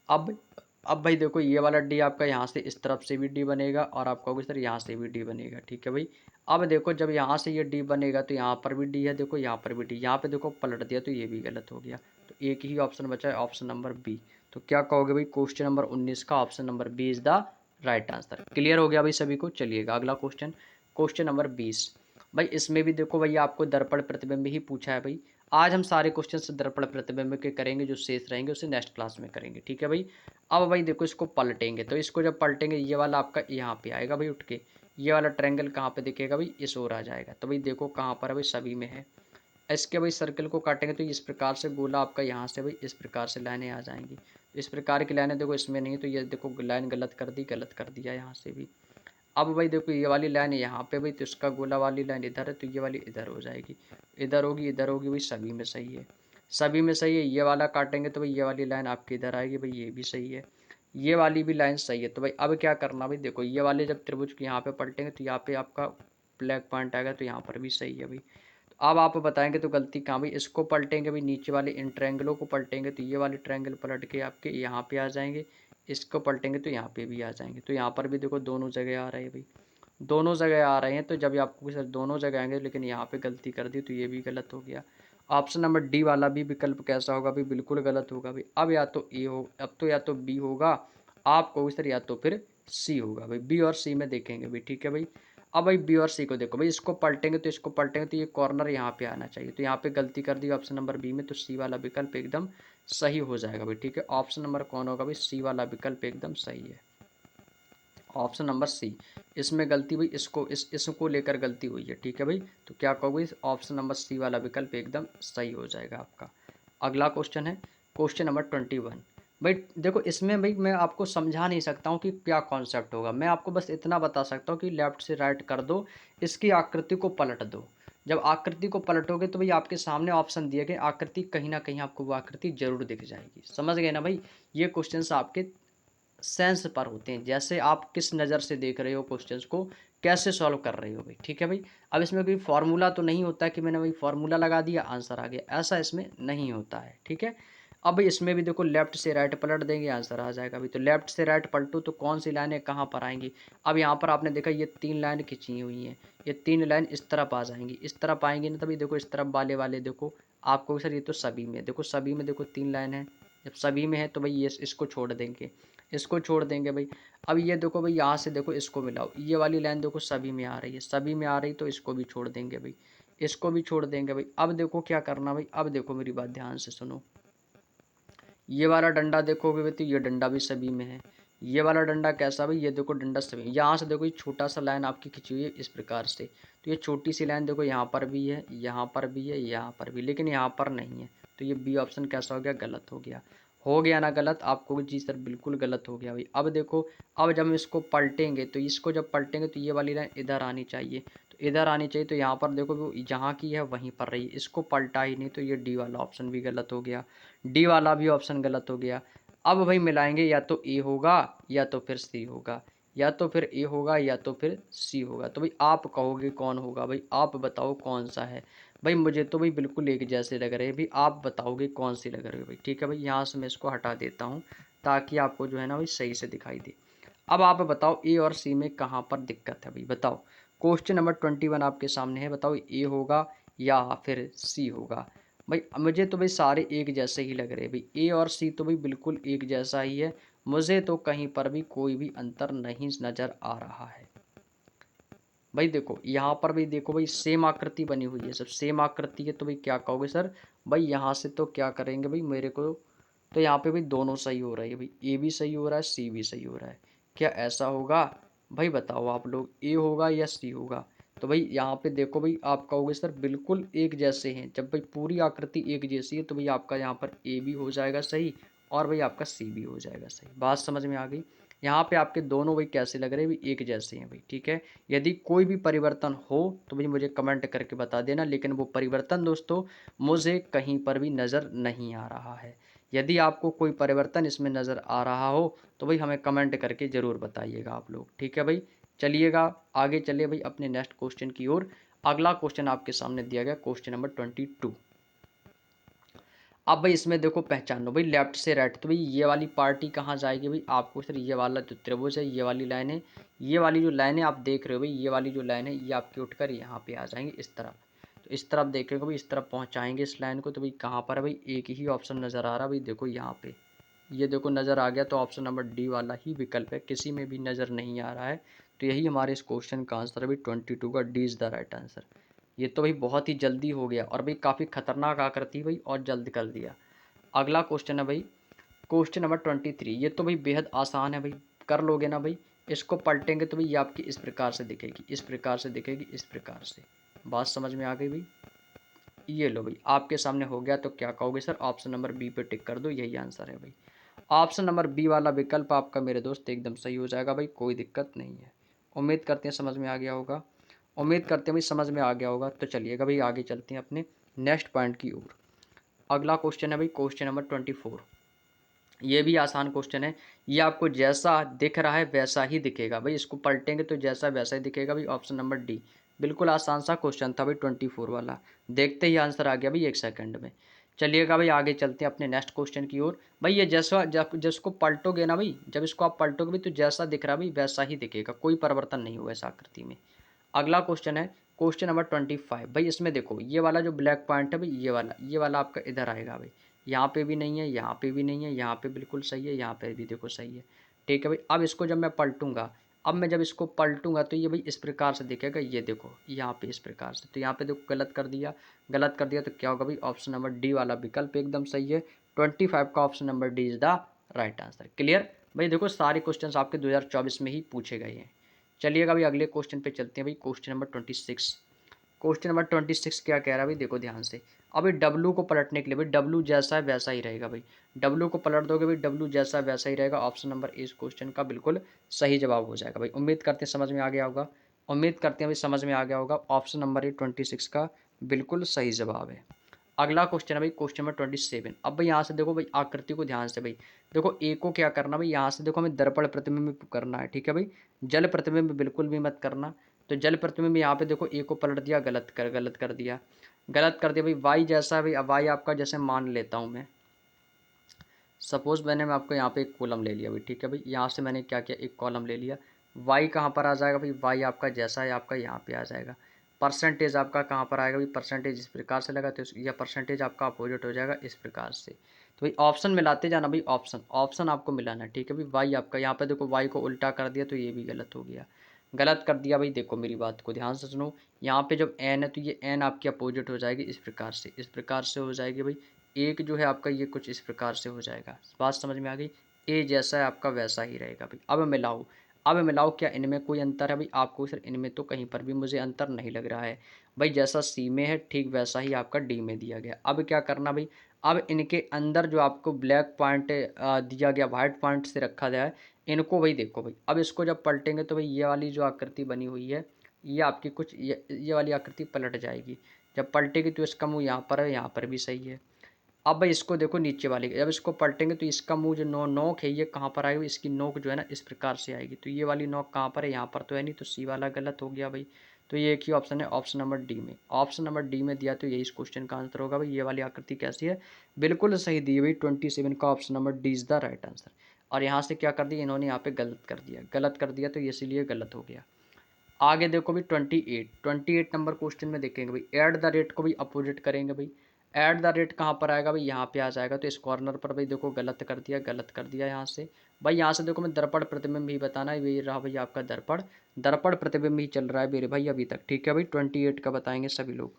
अब अब भाई देखो ये वाला डी आपका यहाँ से इस तरफ से भी डी बनेगा, और आपका होगा सर यहाँ से भी डी बनेगा। ठीक है भाई, अब देखो जब यहाँ से ये डी बनेगा तो यहाँ पर भी डी है, देखो यहाँ पर भी डी, यहाँ पे देखो पलट दिया तो ये भी गलत हो गया, तो एक ही ऑप्शन बचा है, ऑप्शन नंबर बी। तो क्या कहोगे भाई, क्वेश्चन नंबर 19 का option number B is the right answer. Clear हो गया भाई सभी को, चलिएगा अगला क्वेश्चन, क्वेश्चन नंबर 20 भाई। इसमें भी देखो भाई आपको दर्पण प्रतिबिंब ही पूछा है भाई। आज हम सारे क्वेश्चन से दर्पण प्रतिबिंब के करेंगे, जो शेष रहेंगे उसे नेक्स्ट क्लास में करेंगे। ठीक है भाई, अब भाई देखो इसको पलटेंगे, तो इसको जब पलटेंगे ये वाला आपका यहाँ पे आएगा भाई उठ के, ये वाला ट्रायंगल कहाँ पे दिखेगा भाई, इस ओर आ जाएगा, तो भाई देखो कहाँ पर है भाई, सभी में है। इसके भाई सर्कल को काटेंगे तो इस प्रकार से गोला आपका यहाँ से भाई इस प्रकार से लाइनें आ जाएंगी, इस प्रकार की लाइनें देखो इसमें नहीं, तो ये देखो लाइन गलत कर दी, गलत कर दिया यहाँ से भी। अब भाई देखो ये वाली लाइन यहाँ पे भाई, तो इसका गोला वाली लाइन इधर है, तो ये वाली इधर हो जाएगी, इधर होगी, इधर होगी भाई, सभी में सही है, सभी में सही है। ये वाला काटेंगे तो भाई ये वाली लाइन आपकी इधर आएगी भाई, ये भी सही है, ये वाली भी लाइन सही है। तो भाई अब क्या करना भाई, देखो ये वाले जब त्रिभुज के यहाँ पे पलटेंगे तो यहाँ पे आपका ब्लैक पॉइंट आएगा, तो यहाँ पर भी सही है भाई। तो अब आप बताएंगे तो गलती कहाँ भाई, इसको पलटेंगे भाई, नीचे वाले इन ट्रायंगलों को पलटेंगे तो ये वाले ट्रायंगल पलट के आपके यहाँ पे आ जाएंगे, इसको पलटेंगे तो यहाँ पे भी आ जाएंगे, तो यहाँ पर भी देखो दोनों जगह आ रहे हैं भाई, दोनों जगह आ रहे हैं। तो जब आपको सर दोनों जगह आएंगे, लेकिन यहाँ पे गलती कर दी तो ये भी गलत हो गया। ऑप्शन नंबर डी वाला भी विकल्प कैसा होगा भाई, बिल्कुल गलत होगा भाई। अब या तो ए हो, अब तो या तो बी होगा, आप कहोगे सर या तो फिर सी होगा भाई। बी और सी में देखेंगे भाई, ठीक है भाई। अब भाई बी और सी को देखो भाई, इसको पलटेंगे तो इसको पलटेंगे तो ये कॉर्नर यहाँ पे आना चाहिए, तो यहाँ पे गलती कर दी ऑप्शन नंबर बी में, तो सी वाला विकल्प एकदम सही हो जाएगा भाई, ठीक है। ऑप्शन नंबर कौन होगा भाई, सी वाला विकल्प एकदम सही है। ऑप्शन नंबर सी, इसमें गलती हुई, इसको लेकर गलती हुई है, ठीक है भाई। तो क्या कहोगे, ऑप्शन नंबर सी वाला विकल्प एकदम सही हो जाएगा आपका। अगला क्वेश्चन है क्वेश्चन नंबर 21। भाई देखो इसमें भाई मैं आपको समझा नहीं सकता हूँ कि क्या कॉन्सेप्ट होगा, मैं आपको बस इतना बता सकता हूँ कि लेफ्ट से राइट कर दो, इसकी आकृति को पलट दो। जब आकृति को पलटोगे तो भाई आपके सामने ऑप्शन दिए गए, आकृति कहीं ना कहीं आपको वो आकृति जरूर दिख जाएगी, समझ गए ना भाई। ये क्वेश्चंस आपके सेंस पर होते हैं, जैसे आप किस नज़र से देख रहे हो क्वेश्चंस को, कैसे सॉल्व कर रहे हो भाई, ठीक है भाई। अब इसमें कोई फार्मूला तो नहीं होता कि मैंने भाई फार्मूला लगा दिया आंसर आ गया, ऐसा इसमें नहीं होता है, ठीक है। अब भाई इसमें भी देखो लेफ्ट से राइट पलट देंगे आंसर आ जाएगा भाई। तो लेफ्ट से राइट पलटो तो कौन सी लाइनें कहाँ पर आएंगी। अब यहाँ पर आपने देखा ये 3 लाइन खींची हुई हैं, ये 3 लाइन इस तरफ आ जाएंगी, इस तरफ आएंगी ना, तभी देखो इस तरफ वाले वाले देखो आपको सर ये तो सभी में देखो, सभी में देखो 3 लाइन है, जब सभी में है तो भाई ये इसको छोड़ देंगे, इसको छोड़ देंगे भाई। अब ये देखो भाई यहाँ से देखो इसको मिलाओ, ये वाली लाइन देखो सभी में आ रही है, सभी में आ रही तो इसको भी छोड़ देंगे भाई, इसको भी छोड़ देंगे भाई। अब देखो क्या करना भाई, अब देखो मेरी बात ध्यान से सुनो, ये वाला डंडा देखोगे भाई तो ये डंडा भी सभी में है, ये वाला डंडा कैसा भाई, ये देखो डंडा सभी, यहाँ से देखो ये छोटा सा लाइन आपकी खींची हुई है इस प्रकार से, तो ये छोटी सी लाइन देखो यहाँ पर भी है, यहाँ पर भी है, यहाँ पर भी, लेकिन यहाँ पर नहीं है, तो ये बी ऑप्शन कैसा हो गया, गलत हो गया ना गलत। आपको जी सर बिल्कुल गलत हो गया भाई। अब देखो, अब जब हम इसको पलटेंगे तो इसको जब पलटेंगे तो ये वाली लाइन इधर आनी चाहिए, तो इधर आनी चाहिए, तो यहाँ पर देखो वो जहाँ की है वहीं पर रही, इसको पलटा ही नहीं, तो ये डी वाला ऑप्शन भी गलत हो गया, डी वाला भी ऑप्शन गलत हो गया। अब भाई मिलाएंगे, या तो ए होगा या तो फिर सी होगा, या तो फिर ए होगा या तो फिर सी होगा, तो भाई आप कहोगे कौन होगा भाई, आप बताओ कौन सा है भाई। मुझे तो भाई बिल्कुल एक जैसे लग रहे हैं भाई, आप बताओगे कौन सी लग रही है भाई, ठीक है भाई। यहाँ से मैं इसको हटा देता हूँ ताकि आपको जो है ना भाई सही से दिखाई दे। अब आप बताओ ए और सी में कहाँ पर दिक्कत है भाई, बताओ। क्वेश्चन नंबर 21 आपके सामने है, बताओ ए होगा या फिर सी होगा भाई। मुझे तो भाई सारे एक जैसे ही लग रहे हैं भाई, ए और सी तो भाई बिल्कुल एक जैसा ही है, मुझे तो कहीं पर भी कोई भी अंतर नहीं नज़र आ रहा है भाई। देखो यहाँ पर भी देखो भाई सेम आकृति बनी हुई है, सब सेम आकृति है, तो भाई क्या कहोगे सर भाई, यहाँ से तो क्या करेंगे भाई, मेरे को तो यहाँ पे भाई दोनों सही हो रहे हैं भाई, ए भी सही हो रहा है सी भी सही हो रहा है, क्या ऐसा होगा भाई, बताओ आप लोग, ए होगा या सी होगा। तो भाई यहाँ पे देखो भाई, आप कहोगे सर बिल्कुल एक जैसे हैं, जब भाई पूरी आकृति एक जैसी है तो भाई आपका यहाँ पर ए भी हो जाएगा सही और भाई आपका सी भी हो जाएगा सही। बात समझ में आ गई। यहाँ पे आपके दोनों भाई कैसे लग रहे हैं भाई, एक जैसे हैं भाई, ठीक है। यदि कोई भी परिवर्तन हो तो भाई मुझे कमेंट करके बता देना, लेकिन वो परिवर्तन दोस्तों मुझे कहीं पर भी नज़र नहीं आ रहा है। यदि आपको कोई परिवर्तन इसमें नज़र आ रहा हो तो भाई हमें कमेंट करके ज़रूर बताइएगा आप लोग, ठीक है भाई। चलिएगा आगे चलिए भाई अपने नेक्स्ट क्वेश्चन की ओर। अगला क्वेश्चन आपके सामने दिया गया क्वेश्चन नंबर 22। अब भाई इसमें देखो पहचानो भाई लेफ्ट से राइट, तो भाई ये वाली पार्टी कहाँ जाएगी भाई, आपको सर ये वाला जो त्रिभुज है, ये वाली लाइन है, ये वाली जो लाइन है आप देख रहे हो भाई, ये वाली जो लाइन है ये आपकी उठकर यहाँ पे आ जाएंगे इस तरफ, तो इस तरफ देखेंगे भाई, इस तरफ पहुँचाएंगे इस लाइन को, तो भाई कहाँ पर है भाई, एक ही ऑप्शन नज़र आ रहा है भाई, देखो यहाँ पे ये देखो नज़र आ गया, तो ऑप्शन नंबर डी वाला ही विकल्प है, किसी में भी नज़र नहीं आ रहा है। तो यही हमारे इस क्वेश्चन का आंसर है भाई, 22 का D is the right answer. ये तो भाई बहुत ही जल्दी हो गया और भाई काफ़ी खतरनाक आकृति भाई, और जल्द कर दिया। अगला क्वेश्चन है भाई क्वेश्चन नंबर 23। ये तो भाई बेहद आसान है भाई, कर लोगे ना भाई। इसको पलटेंगे तो भाई ये आपकी इस प्रकार से दिखेगी, इस प्रकार से दिखेगी, इस प्रकार से। बात समझ में आ गई भाई। ये लो भाई आपके सामने हो गया, तो क्या कहोगे सर, ऑप्शन नंबर बी पे टिक कर दो, यही आंसर है भाई। ऑप्शन नंबर बी वाला विकल्प आपका मेरे दोस्त एकदम सही हो जाएगा भाई, कोई दिक्कत नहीं है। उम्मीद करते हैं समझ में आ गया होगा, उम्मीद करते हैं भाई समझ में आ गया होगा। तो चलिएगा भाई आगे चलते हैं अपने नेक्स्ट पॉइंट की ओर। अगला क्वेश्चन है भाई क्वेश्चन नंबर 24। ये भी आसान क्वेश्चन है, ये आपको जैसा दिख रहा है वैसा ही दिखेगा भाई, इसको पलटेंगे तो जैसा वैसा ही दिखेगा भाई, ऑप्शन नंबर डी। बिल्कुल आसान सा क्वेश्चन था भाई 24 वाला, देखते ही आंसर आ गया भाई 1 सेकंड में। चलिएगा भाई आगे चलते हैं अपने नेक्स्ट क्वेश्चन की ओर। भाई ये जैसा जिसको पलटोगे ना भाई, जब इसको आप पलटोगे भाई तो जैसा दिख रहा है भाई वैसा ही दिखेगा, कोई परिवर्तन नहीं हुआ इस आकृति में। अगला क्वेश्चन है क्वेश्चन नंबर 25 भाई, इसमें देखो ये वाला जो ब्लैक पॉइंट है भाई, ये वाला आपका इधर आएगा भाई, यहाँ पे भी नहीं है, यहाँ पे भी नहीं है, यहाँ पे बिल्कुल सही है, यहाँ पे भी देखो सही है। ठीक है भाई, अब इसको जब मैं पलटूंगा, अब मैं जब इसको पलटूंगा तो ये भाई इस प्रकार से दिखेगा, ये देखो यहाँ पे इस प्रकार से, तो यहाँ पे देखो गलत कर दिया, गलत कर दिया तो क्या होगा भाई, ऑप्शन नंबर डी वाला विकल्प एकदम सही है। 25 का option number D is the right answer. Clear भाई, देखो सारे क्वेश्चन आपके 2024 में ही पूछे गए हैं। चलिएगा भाई अगले क्वेश्चन पे चलते हैं भाई, क्वेश्चन नंबर 26। क्वेश्चन नंबर 26 क्या कह रहा है भाई, देखो ध्यान से। अभी डब्लू को पलटने के लिए भाई, डब्लू जैसा है वैसा ही रहेगा भाई, डब्लू को पलट दोगे भाई, डब्लू जैसा है वैसा ही रहेगा। ऑप्शन नंबर इस क्वेश्चन का बिल्कुल सही जवाब हो जाएगा भाई। उम्मीद करते हैं समझ में आ गया होगा, उम्मीद करते हैं भाई समझ में आ गया होगा। ऑप्शन नंबर 26 का बिल्कुल सही जवाब है। अगला क्वेश्चन है भाई, क्वेश्चन नंबर 27। अब भाई यहाँ से देखो भाई, आकृति को ध्यान से भाई, देखो ए को क्या करना भाई, यहाँ से देखो हमें दर्पण प्रतिबिंब करना है। ठीक है भाई, जल प्रतिबिंब बिल्कुल भी मत करना। तो जल प्रतिबिंब यहाँ पे देखो ए को पलट दिया, गलत कर दिया, गलत कर दिया भाई। वाई जैसा है भाई, अब वाई आपका जैसे मान लेता हूँ मैं, सपोज मैं आपको यहाँ पे एक कॉलम ले लिया भाई। ठीक है भाई, यहाँ से मैंने क्या किया, एक कॉलम ले लिया। वाई कहाँ पर आ जाएगा भाई, वाई आपका जैसा है आपका यहाँ पे आ जाएगा। परसेंटेज आपका कहाँ पर आएगा भाई, परसेंटेज इस प्रकार से लगा तो यह परसेंटेज आपका अपोजिट हो जाएगा इस प्रकार से। तो भाई ऑप्शन मिलाते जाना भाई, ऑप्शन ऑप्शन आपको मिलाना। ठीक है भाई, वाई आपका यहाँ पे देखो, वाई को उल्टा कर दिया तो ये भी गलत हो गया, गलत कर दिया भाई। देखो मेरी बात को ध्यान से सुनो, यहाँ पे जब एन है तो ये एन आपकी अपोजिट हो जाएगी इस प्रकार से, इस प्रकार से हो जाएगी भाई। एक जो है आपका ये कुछ इस प्रकार से हो जाएगा, बात समझ में आ गई। ए जैसा है आपका वैसा ही रहेगा भाई। अब मिलाओ, अब मिलाओ, क्या इनमें कोई अंतर है भाई, आपको सर इनमें तो कहीं पर भी मुझे अंतर नहीं लग रहा है भाई। जैसा सी में है ठीक वैसा ही आपका डी में दिया गया। अब क्या करना भाई, अब इनके अंदर जो आपको ब्लैक पॉइंट दिया गया, वाइट पॉइंट से रखा गया है, इनको भाई देखो भाई, अब इसको जब पलटेंगे तो भाई ये वाली जो आकृति बनी हुई है, ये आपकी कुछ ये वाली आकृति पलट जाएगी। जब पलटेगी तो इसका मुँह यहाँ पर है, यहाँ पर भी सही है। अब भाई इसको देखो नीचे वाले, जब इसको पलटेंगे तो इसका मुंह जो नोक है ये कहाँ पर आएगी, इसकी नोक जो है ना इस प्रकार से आएगी। तो ये वाली नोक कहाँ पर है, यहाँ पर तो है नहीं, तो सी वाला गलत हो गया भाई। तो ये एक ही ऑप्शन है, ऑप्शन नंबर डी में। ऑप्शन नंबर डी में दिया तो यही इस क्वेश्चन का आंसर होगा भाई। ये वाली आकृति कैसी है, बिल्कुल सही दी भाई। 27 का option number D is the right answer. और यहाँ से क्या कर दिया इन्होंने, यहाँ पे गलत कर दिया, गलत कर दिया तो इसीलिए गलत हो गया। आगे देखो भाई 28 नंबर क्वेश्चन में देखेंगे भाई, एट द रेट को भी अपोजिट करेंगे भाई। एट द रेट कहाँ पर आएगा भाई, यहाँ पे आ जाएगा। तो इस कॉर्नर पर भाई देखो गलत कर दिया, गलत कर दिया यहाँ से भाई। यहाँ से देखो मैं दर्पण प्रतिबिंब ही बताना है, ये रहा भाई आपका दर्पण, दर्पण प्रतिबिंब ही चल रहा है मेरे भाई अभी तक। ठीक है भाई, 28 का बताएंगे सभी लोग।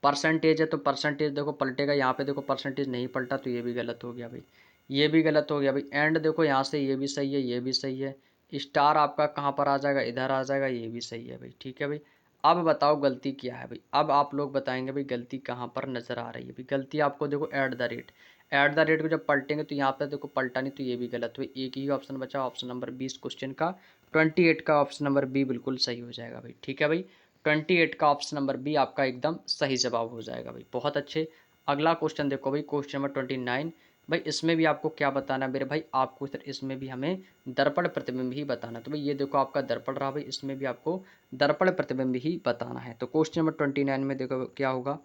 परसेंटेज है तो परसेंटेज देखो पलटेगा, यहाँ पे देखो परसेंटेज नहीं पलटा तो ये भी गलत हो गया भाई, ये भी गलत हो गया भाई। एंड देखो यहाँ से ये भी सही है, ये भी सही है। स्टार आपका कहाँ पर आ जाएगा, इधर आ जाएगा, ये भी सही है भाई। ठीक है भाई, अब बताओ गलती क्या है भाई, अब आप लोग बताएंगे भाई गलती कहाँ पर नज़र आ रही है भाई। गलती आपको देखो at the rate, at the rate को जब पलटेंगे तो यहाँ पे देखो पलटा नहीं तो ये भी गलत हुई। एक ही ऑप्शन बचा, ऑप्शन नंबर 20 क्वेश्चन का। 28 का ऑप्शन नंबर बी बिल्कुल सही हो जाएगा भाई। ठीक है भाई, 28 का ऑप्शन नंबर बी आपका एकदम सही जवाब हो जाएगा भाई, बहुत अच्छे। अगला क्वेश्चन देखो भाई, क्वेश्चन नंबर 29 भाई। इसमें भी आपको क्या बताना है मेरे भाई, आपको सर इसमें भी हमें दर्पण प्रतिबिंब ही बताना। तो भाई ये देखो आपका दर्पण रहा भाई, इसमें भी आपको दर्पण प्रतिबिंब ही बताना है। तो क्वेश्चन नंबर 29 में देखो क्या होगा,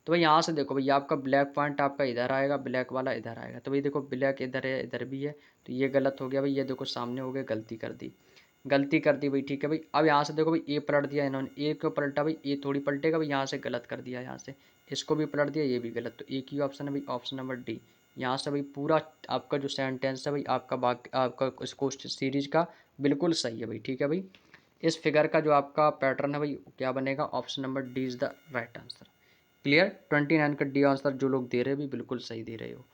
तो भाई यहाँ से देखो भाई आपका ब्लैक पॉइंट आपका इधर आएगा, ब्लैक वाला इधर आएगा। तो भाई देखो ब्लैक इधर है, इधर भी है, तो ये गलत हो गया भाई। ये देखो सामने हो गया, गलती कर दी, गलती कर दी भाई। ठीक है भाई, अब यहाँ से देखो भाई ए पलट दिया इन्होंने, ए क्यों पलटा भाई, ए थोड़ी पलटेगा भाई, यहाँ से गलत कर दिया, यहाँ से इसको भी पलट दिया, ये भी गलत। तो एक ही ऑप्शन है भाई, ऑप्शन नंबर डी। यहाँ से भाई पूरा आपका जो सेंटेंस है भाई आपका आपका इस क्वेश्चन सीरीज का बिल्कुल सही है भाई। ठीक है भाई, इस फिगर का जो आपका पैटर्न है भाई क्या बनेगा, option number D is the right answer. Clear, 29 का डी आंसर जो लोग दे रहे हैं भाई बिल्कुल सही दे रहे हो।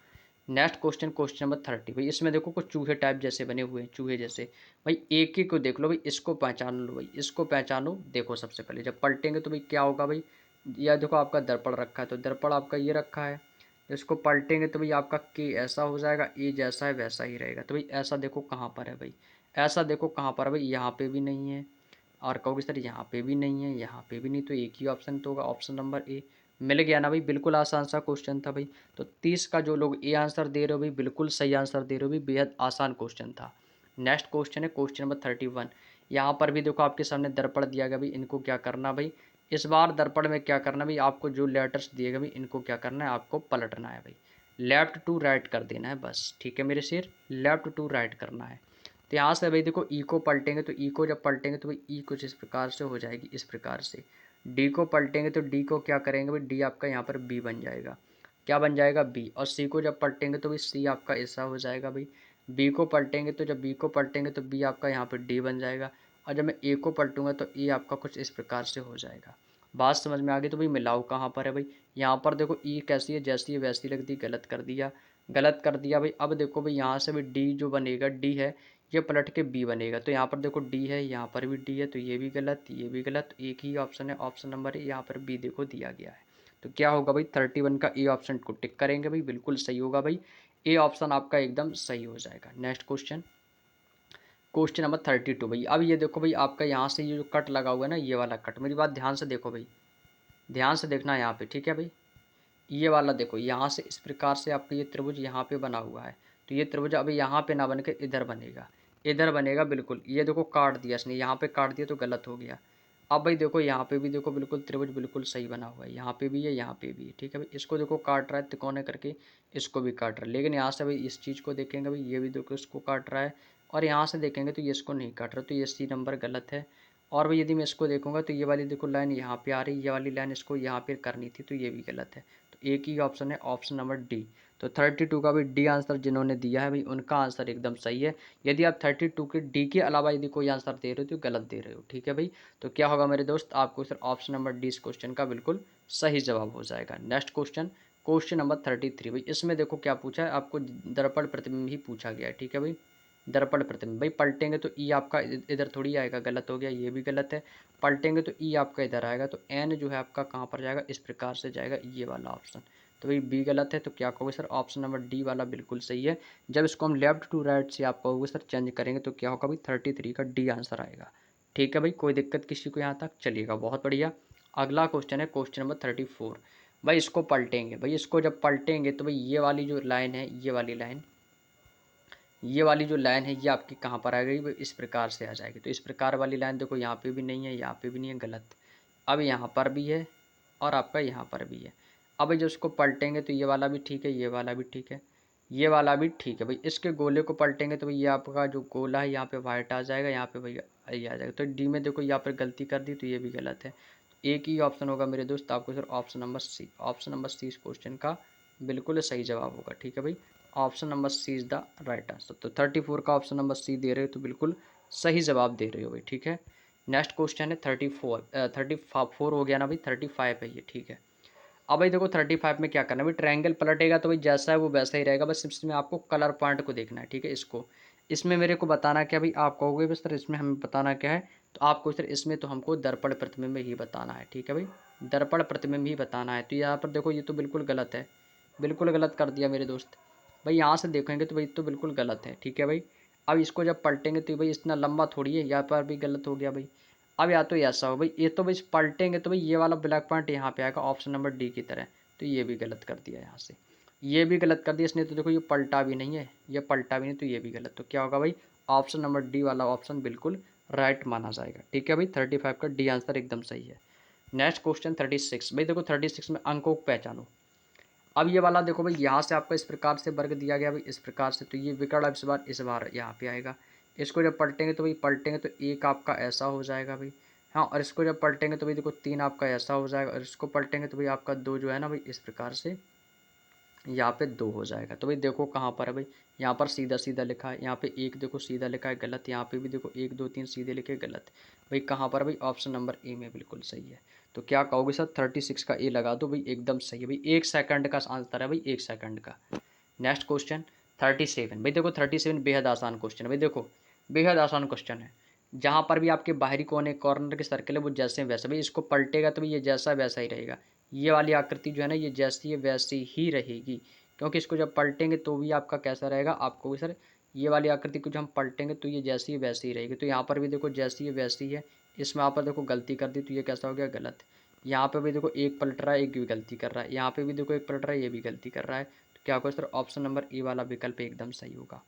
नेक्स्ट क्वेश्चन, क्वेश्चन नंबर 30 भाई। इसमें देखो कुछ चूहे टाइप जैसे बने हुए हैं, चूहे जैसे भाई। एक ही को देख लो भाई, इसको पहचान लो भाई, इसको पहचानो। देखो सबसे पहले जब पलटेंगे तो भाई क्या होगा भाई, यह देखो आपका दर्पण रखा है, तो दर्पण आपका ये रखा है। इसको पलटेंगे तो भाई आपका के ऐसा हो जाएगा, ए जैसा है वैसा ही रहेगा। तो भाई ऐसा देखो कहाँ पर है भाई, ऐसा देखो कहाँ पर है भाई, यहाँ पे भी नहीं है। और कहोगे सर यहाँ पे भी नहीं है, यहाँ पे भी नहीं, तो एक ही ऑप्शन तो होगा, ऑप्शन नंबर ए। मिल गया ना भाई, बिल्कुल आसान सा क्वेश्चन था भाई। तो 30 का जो लोग ए आंसर दे रहे हो भाई बिल्कुल सही आंसर दे रहे हो भाई, बेहद आसान क्वेश्चन था। नेक्स्ट क्वेश्चन है क्वेश्चन नंबर 31। यहाँ पर भी देखो आपके सामने दर्पण दिया गया भाई, इनको क्या करना भाई, इस बार दर्पण में क्या करना भाई, आपको जो लेटर्स दिए गए भाई इनको क्या करना है, आपको पलटना है भाई। लेफ्ट टू राइट कर देना है बस। ठीक है मेरे शेर, लेफ्ट टू राइट करना है। तो यहाँ से भाई देखो ई को पलटेंगे तो ई को जब पलटेंगे तो भाई ई कुछ इस प्रकार से हो जाएगी, इस प्रकार से। डी को पलटेंगे तो डी को क्या करेंगे भाई, डी आपका यहाँ पर बी बन जाएगा। क्या बन जाएगा, बी। और सी को जब पलटेंगे तो भाई सी आपका ऐसा हो जाएगा भाई। बी को पलटेंगे तो जब बी को पलटेंगे तो बी आपका यहाँ पर डी बन जाएगा। और जब मैं ए को पलटूंगा तो ए आपका कुछ इस प्रकार से हो जाएगा। बात समझ में आ गई। तो भाई मिलाओ कहाँ पर है भाई, यहाँ पर देखो ई कैसी है, जैसी है वैसी लग दी, गलत कर दिया, गलत कर दिया भाई। अब देखो भाई यहाँ से भी डी जो बनेगा, डी है, ये पलट के बी बनेगा। तो यहाँ पर देखो डी है, यहाँ पर भी डी है, तो ये भी गलत, ये भी गलत। एक ही ऑप्शन है, ऑप्शन नंबर ए, यहाँ पर बी देखो दिया गया है। तो क्या होगा भाई, 31 का ए ऑप्शन को टिक करेंगे भाई, बिल्कुल सही होगा भाई। ए ऑप्शन आपका एकदम सही हो जाएगा। नेक्स्ट क्वेश्चन, क्वेश्चन नंबर 32 भाई। अब ये देखो भाई, आपका यहाँ से ये जो कट लगा हुआ है ना, ये वाला कट, मेरी बात ध्यान से देखो भाई, ध्यान से देखना यहाँ पे, ठीक है भाई। ये वाला देखो, यहाँ से इस प्रकार से आपका ये त्रिभुज यहाँ पे बना हुआ है। तो ये त्रिभुज अभी यहाँ पे ना बन के इधर बनेगा, इधर बनेगा बिल्कुल। ये देखो काट दिया इसने, यहाँ पे काट दिया तो गलत हो गया। अब भाई देखो यहाँ पे भी देखो, बिल्कुल त्रिभुज बिल्कुल सही बना हुआ है, यहाँ पे भी है, यहाँ पे भी है, ठीक है भाई। इसको देखो काट रहा है तिकोने करके, इसको भी काट रहा है। लेकिन यहाँ से भाई इस चीज़ को देखेंगे भाई, ये भी देखो इसको काट रहा है। और यहाँ से देखेंगे तो ये इसको नहीं काट रहा, तो ये सी नंबर गलत है। और भाई यदि मैं इसको देखूंगा तो ये वाली देखो लाइन यहाँ पे आ रही है, ये वाली लाइन इसको यहाँ पे करनी थी, तो ये भी गलत है। तो एक ही ऑप्शन है, ऑप्शन नंबर डी। तो 32 का भी डी आंसर जिन्होंने दिया है भाई, उनका आंसर एकदम सही है। यदि आप 32 के डी के अलावा यदि कोई आंसर दे रहे हो तो गलत दे रहे हो, ठीक है भाई। तो क्या होगा मेरे दोस्त, आपको सर ऑप्शन नंबर डी इस क्वेश्चन का बिल्कुल सही जवाब हो जाएगा। नेक्स्ट क्वेश्चन, क्वेश्चन नंबर 33 भाई। इसमें देखो क्या पूछा है आपको, दर्पण प्रतिबिंब ही पूछा गया है, ठीक है भाई। दर्पण प्रतिबिंब भाई, पलटेंगे तो ई आपका इधर थोड़ी आएगा, गलत हो गया, ये भी गलत है। पलटेंगे तो ई आपका इधर आएगा, तो एन जो है आपका कहाँ पर जाएगा, इस प्रकार से जाएगा, ये वाला ऑप्शन। तो भाई बी गलत है, तो क्या कहोगे सर, ऑप्शन नंबर डी वाला बिल्कुल सही है। जब इसको हम लेफ्ट टू राइट से आप कहोगे सर चेंज करेंगे, तो क्या होगा भाई, 33 का डी आंसर आएगा, ठीक है भाई। कोई दिक्कत किसी को यहाँ तक, चलिएगा, बहुत बढ़िया। अगला क्वेश्चन है क्वेश्चन नंबर 34 भाई। इसको पलटेंगे भाई, इसको जब पलटेंगे तो भाई ये वाली जो लाइन है, ये वाली लाइन, ये वाली जो लाइन है, ये आपकी कहाँ पर आ गई भाई, इस प्रकार से आ जाएगी। तो इस प्रकार वाली लाइन देखो, यहाँ पे भी नहीं है, यहाँ पे भी नहीं है, गलत। अब यहाँ पर भी है और आपका यहाँ पर भी है। अब जब इसको पलटेंगे तो ये वाला भी ठीक है, ये वाला भी ठीक है, ये वाला भी ठीक है भाई। इसके गोले को पलटेंगे तो भाई ये आपका जो गोला है यहाँ पे वाइट आ जाएगा, यहाँ पे भैया ये आ जाएगा। तो डी में देखो यहाँ पर गलती कर दी, तो ये भी गलत है। एक ही ऑप्शन होगा मेरे दोस्त आपको sir, option number C. Option number C इस क्वेश्चन का बिल्कुल सही जवाब होगा, ठीक है भाई। Option number C is the right answer. तो 34 का ऑप्शन नंबर सी दे रहे हो, तो बिल्कुल सही जवाब दे रहे हो भाई, ठीक है। नेक्स्ट क्वेश्चन है 34 हो गया ना भाई, 35 है ये, ठीक है। अब भाई देखो 35 में क्या करना है भाई, ट्रायंगल पलटेगा तो भाई जैसा है वो वैसा ही रहेगा, बस इसमें आपको कलर पॉइंट को देखना है, ठीक है। इसको, इसमें मेरे को बताना क्या भाई, आप कहोगे बस सर इसमें हमें बताना क्या है, तो आपको सर इसमें तो हमको दर्पण प्रतिबिंब ही बताना है, ठीक है भाई। दर्पण प्रतिबिंब ही बताना है। तो यहाँ पर देखो ये तो बिल्कुल गलत है, बिल्कुल गलत कर दिया मेरे दोस्त भाई। यहाँ से देखेंगे तो भाई तो बिल्कुल गलत है, ठीक है भाई। अब इसको जब पलटेंगे तो भाई इतना लंबा थोड़ी है, यहाँ पर भी गलत हो गया भाई। अब या तो ऐसा हो भाई, ये तो भाई पलटेंगे तो भाई ये वाला ब्लैक पॉइंट यहाँ पे आएगा, ऑप्शन नंबर डी की तरह। तो ये भी गलत कर दिया यहाँ से, ये भी गलत कर दिया इसने। तो देखो ये पलटा भी नहीं है, ये पलटा भी नहीं, तो ये भी गलत। तो क्या होगा भाई, ऑप्शन नंबर डी वाला ऑप्शन बिल्कुल राइट माना जाएगा, ठीक है भाई। 35 का डी आंसर एकदम सही है। नेक्स्ट क्वेश्चन 36 भाई। देखो 36 में अंकों को पहचानो। अब ये वाला देखो भाई, यहाँ से आपको इस प्रकार से वर्ग दिया गया भाई, इस प्रकार से। तो ये विकर्ण अब इस बार यहाँ पे आएगा। इसको जब पलटेंगे तो भाई, पलटेंगे तो एक आपका ऐसा हो जाएगा भाई, हाँ। और इसको जब पलटेंगे तो भाई देखो 3 आपका ऐसा हो जाएगा, और इसको पलटेंगे तो भाई आपका 2 जो है ना भाई, इस प्रकार से यहाँ पे 2 हो जाएगा। तो भाई देखो कहाँ पर है भाई, यहाँ पर सीधा सीधा लिखा है, यहाँ पे 1 देखो सीधा लिखा है, गलत। यहाँ पे भी देखो 1 2 3 सीधे लिखे, गलत। भाई कहाँ पर भाई, ऑप्शन नंबर ए में बिल्कुल सही है। तो क्या कहोगे सर, 36 का ए लगा दो भाई, एकदम सही है भाई। 1 सेकंड का आंसर है भाई, 1 सेकंड का। नेक्स्ट क्वेश्चन 37 भाई। देखो 37 बेहद आसान क्वेश्चन है भाई, देखो बेहद आसान क्वेश्चन है। जहाँ पर भी आपके बाहरी कोने कॉर्नर के सर्कल है वो जैसे वैसे भाई, इसको पलटेगा तो भाई ये जैसा वैसा ही रहेगा। ये वाली आकृति जो है ना, ये जैसी है वैसी ही रहेगी, क्योंकि इसको जब पलटेंगे तो भी आपका कैसा रहेगा, आपको भी सर ये वाली आकृति को जब हम पलटेंगे तो ये जैसी है वैसी ही रहेगी। तो यहाँ पर भी देखो जैसी है वैसी है, इसमें यहाँ पर देखो गलती कर दी, तो ये कैसा हो गया, गलत। यहाँ पे भी देखो एक पलट रहा है, एक भी गलती कर रहा है, यहाँ पे भी देखो एक पलट रहा है, ये भी गलती कर रहा है। तो क्या होगा सर, ऑप्शन नंबर ए वाला विकल्प एकदम सही होगा।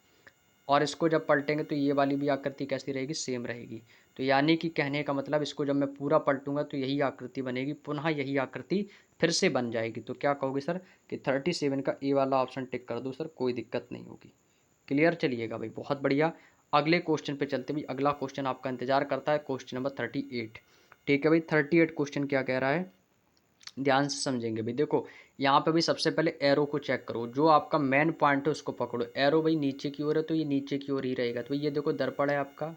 और इसको जब पलटेंगे तो ये वाली भी आकृति कैसी रहेगी, सेम रहेगी। तो यानी कि कहने का मतलब, इसको जब मैं पूरा पलटूंगा तो यही आकृति बनेगी, पुनः यही आकृति फिर से बन जाएगी। तो क्या कहोगे सर कि 37 का ए वाला ऑप्शन टिक कर दो सर, कोई दिक्कत नहीं होगी। क्लियर, चलिएगा भाई, बहुत बढ़िया। अगले क्वेश्चन पे चलते भाई। अगला क्वेश्चन आपका इंतजार करता है, क्वेश्चन नंबर 38। ठीक है भाई, 38 क्वेश्चन क्या कह रहा है, ध्यान से समझेंगे भाई। देखो यहाँ पे भाई सबसे पहले एरो को चेक करो, जो आपका मेन पॉइंट है उसको पकड़ो। एरो भाई नीचे की ओर है तो ये नीचे की ओर ही रहेगा। तो ये देखो दर्पण है आपका,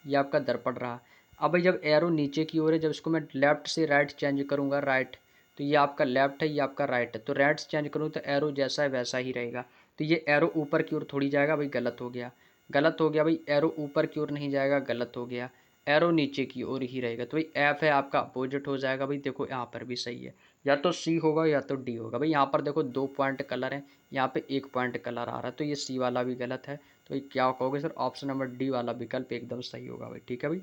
ये आपका दर्पण रहा। अब भाई जब एरो नीचे की ओर है, जब इसको मैं लेफ्ट से राइट चेंज करूँगा, राइट, तो ये आपका लेफ्ट है, ये आपका राइट है। तो राइट चेंज करूँ तो एरो जैसा है वैसा ही रहेगा। तो ये एरो ऊपर की ओर थोड़ी जाएगा भाई, गलत हो गया, गलत हो गया भाई। एरो ऊपर की ओर नहीं जाएगा, गलत हो गया। एरो नीचे की ओर ही रहेगा। तो भाई एफ है आपका अपोजिट हो जाएगा भाई। देखो यहाँ पर भी सही है, या तो सी होगा या तो डी होगा भाई। यहाँ पर देखो 2 पॉइंट कलर है, यहाँ पे 1 पॉइंट कलर आ रहा है, तो ये सी वाला भी गलत है। तो भाई क्या कहोगे सर, ऑप्शन नंबर डी वाला विकल्प एकदम सही होगा भाई। ठीक है भाई,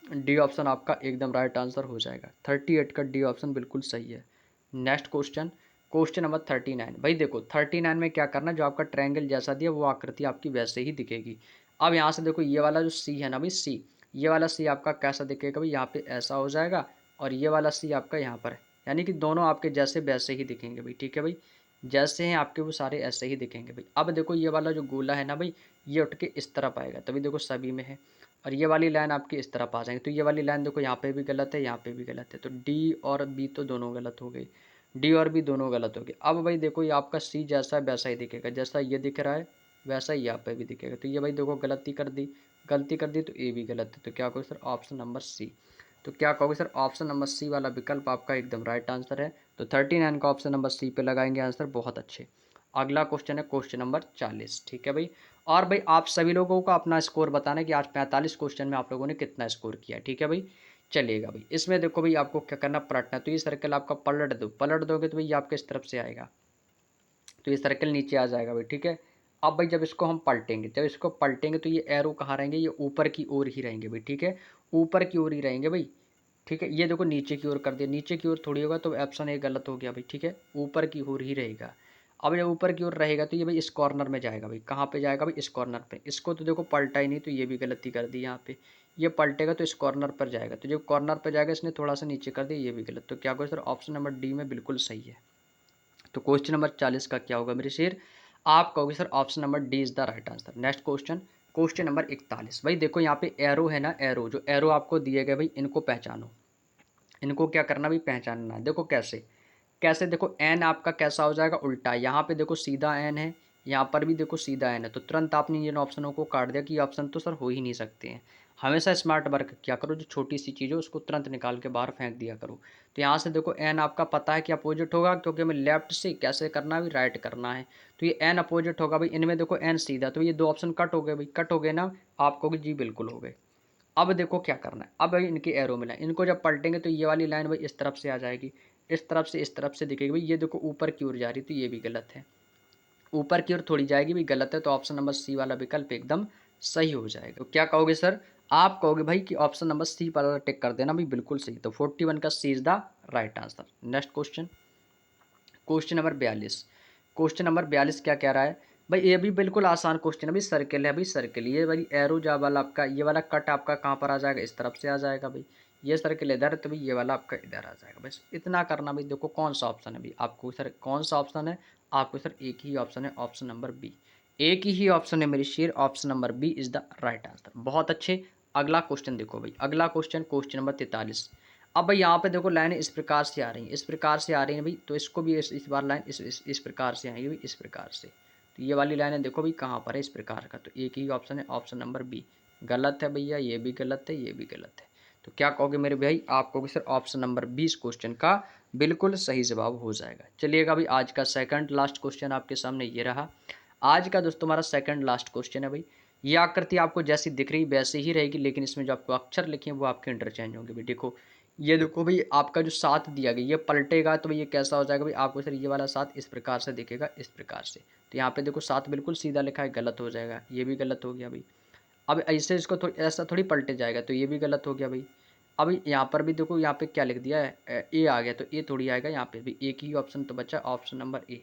डी ऑप्शन आपका एकदम राइट आंसर हो जाएगा। 38 का डी ऑप्शन बिल्कुल सही है। नेक्स्ट क्वेश्चन, क्वेश्चन नंबर 39 भाई। देखो 39 में क्या करना, जो आपका ट्रायंगल जैसा दिया वो आकृति आपकी वैसे ही दिखेगी। अब यहाँ से देखो ये वाला जो सी है ना भाई, सी, ये वाला सी आपका कैसा दिखेगा भाई, यहाँ पे ऐसा हो जाएगा, और ये वाला सी आपका यहाँ पर है, यानी कि दोनों आपके जैसे वैसे ही दिखेंगे भाई। ठीक है भाई, जैसे हैं आपके वो सारे ऐसे ही दिखेंगे भाई। अब देखो ये वाला जो गोला है ना भाई, ये उठ के इस तरफ आएगा, तभी देखो सभी में है। और ये वाली लाइन आपकी इस तरफ आ जाएंगी, तो ये वाली लाइन देखो यहाँ पे भी गलत है, यहाँ पे भी गलत है। तो डी और बी तो दोनों गलत हो गई, डी और बी दोनों गलत हो गए। अब भाई देखो ये आपका सी जैसा है वैसा ही दिखेगा, जैसा ये दिख रहा है वैसा ही यहाँ पे भी दिखेगा। तो ये भाई देखो गलती कर दी, गलती कर दी, तो ए भी गलत है। तो क्या कहोगे सर, ऑप्शन नंबर सी। तो क्या कहोगे सर, ऑप्शन नंबर सी वाला विकल्प आपका एकदम राइट आंसर है। तो 39 का ऑप्शन नंबर सी पे लगाएंगे आंसर, बहुत अच्छे। अगला क्वेश्चन है क्वेश्चन नंबर 40। ठीक है भाई, और भाई आप सभी लोगों को अपना स्कोर बताना है कि आज 45 क्वेश्चन में आप लोगों ने कितना स्कोर किया। ठीक है भाई, चलिएगा भाई। इसमें देखो भाई आपको क्या करना, पलटना। तो ये सर्कल आपका पलट दो, पलट दोगे तो भाई ये आपके इस तरफ से आएगा, तो ये सर्कल नीचे आ जाएगा भाई। ठीक है, अब भाई जब इसको हम पलटेंगे, जब इसको पलटेंगे तो ये एरो कहाँ रहेंगे, ये ऊपर की ओर ही रहेंगे भाई। ठीक है, ऊपर की ओर ही रहेंगे भाई। ठीक है, ये देखो नीचे की ओर कर दिया, नीचे की ओर थोड़ी होगा, तो ऑप्शन ए गलत हो गया भाई। ठीक है, ऊपर की ओर ही रहेगा। अब जब ऊपर की ओर रहेगा तो ये भाई इस कॉर्नर में जाएगा भाई। कहाँ पे जाएगा भाई, इस कॉर्नर पे। इसको तो देखो पलटा ही नहीं, तो ये भी गलती कर दी यहाँ पे। ये पलटेगा तो इस कॉर्नर पर जाएगा, तो जब कॉर्नर पर जाएगा इसने थोड़ा सा नीचे कर दिया, ये भी गलत। तो क्या कहो सर, ऑप्शन नंबर डी में बिल्कुल सही है। तो क्वेश्चन नंबर 40 का क्या होगा मेरे शेर, आप कहोगे sir option number D is the right answer. Next question, question number 41 भाई। देखो यहाँ पे एरो है ना, एरो, जो एरो आपको दिए गए भाई, इनको पहचानो। इनको क्या करना भाई, पहचानना है। देखो कैसे, कैसे देखो, एन आपका कैसा हो जाएगा, उल्टा। यहाँ पे देखो सीधा एन है, यहाँ पर भी देखो सीधा एन है, तो तुरंत आपने इन ऑप्शनों को काट दिया कि ये ऑप्शन तो सर हो ही नहीं सकते हैं। हमेशा स्मार्ट वर्क क्या करो, जो छोटी सी चीज़ हो उसको तुरंत निकाल के बाहर फेंक दिया करो। तो यहाँ से देखो एन आपका पता है कि अपोजिट होगा, क्योंकि हमें लेफ्ट से कैसे करना है भाई, राइट करना है। तो ये एन अपोजिट होगा भाई, इनमें देखो एन सीधा, तो ये 2 ऑप्शन कट हो गए भाई, कट हो गए ना। आप कहोगे जी बिल्कुल हो गए। अब देखो क्या करना है, अब भाई इनकी एरो मिला, इनको जब पलटेंगे तो ये वाली लाइन भाई इस तरफ से आ जाएगी, इस तरफ से दिखेगी भाई। ये देखो ऊपर की ओर जा रही, तो ये भी गलत है, ऊपर की ओर थोड़ी जाएगी भाई, गलत है। तो ऑप्शन नंबर सी वाला विकल्प एकदम सही हो जाएगा। तो क्या कहोगे सर, आप कहोगे भाई कि ऑप्शन नंबर सी वाला टिक कर देना भाई, बिल्कुल सही। तो 41 का C is the right answer. Next question, question number 42। Question number 42 क्या कह रहा है भाई, ये भी बिल्कुल आसान क्वेश्चन है भाई। सर्किल है भाई, सर्किल, ये भाई एरो जा वाला आपका, ये वाला कट आपका कहाँ पर आ जाएगा, इस तरफ से आ जाएगा भाई। ये सर्किल इधर है, तो भाई ये वाला आपका इधर आ जाएगा। बस इतना करना भाई। देखो कौन सा ऑप्शन है भाई, आपको सर कौन सा ऑप्शन है, आपको सर एक ही ऑप्शन है, ऑप्शन नंबर बी। एक ही ऑप्शन है मेरी शेर, option number B is the right answer. बहुत अच्छे। अगला क्वेश्चन देखो भाई, अगला क्वेश्चन, क्वेश्चन नंबर 43। अब भाई यहाँ पे देखो लाइन इस प्रकार से आ रही है, इस प्रकार से आ रही है भाई, तो इसको भी इस बार लाइन इस प्रकार से आएगी भाई, इस प्रकार से। तो ये वाली लाइन है देखो भाई कहाँ पर है, इस प्रकार का। तो एक ही ऑप्शन है, ऑप्शन नंबर बी। गलत है भैया, ये भी गलत है, ये भी गलत है। तो क्या कहोगे मेरे भाई, आप कहोगे सर ऑप्शन नंबर 20 क्वेश्चन का बिल्कुल सही जवाब हो जाएगा। चलिएगा भाई, आज का सेकंड लास्ट क्वेश्चन आपके सामने ये रहा। आज का दोस्तों हमारा सेकंड लास्ट क्वेश्चन है भाई। ये आकृति आपको जैसी दिख रही वैसे ही रहेगी, लेकिन इसमें जो आपको अक्षर लिखे हैं वो आपके इंटरचेंज होंगे भाई। देखो ये देखो भाई, आपका जो 7 दिया गया, ये पलटेगा तो भाई ये कैसा हो जाएगा भाई, आपको सर ये वाला 7 इस प्रकार से दिखेगा, इस प्रकार से। तो यहाँ पे देखो 7 बिल्कुल सीधा लिखा है, गलत हो जाएगा, ये भी गलत हो गया भाई। अब ऐसे इसको ऐसा थोड़ी पलटे जाएगा, तो ये भी गलत हो गया भाई। अब यहाँ पर भी देखो, यहाँ पे क्या लिख दिया है, ए आ गया, तो ए थोड़ी आएगा यहाँ पे भी। एक ही ऑप्शन तो बचा, ऑप्शन नंबर ए।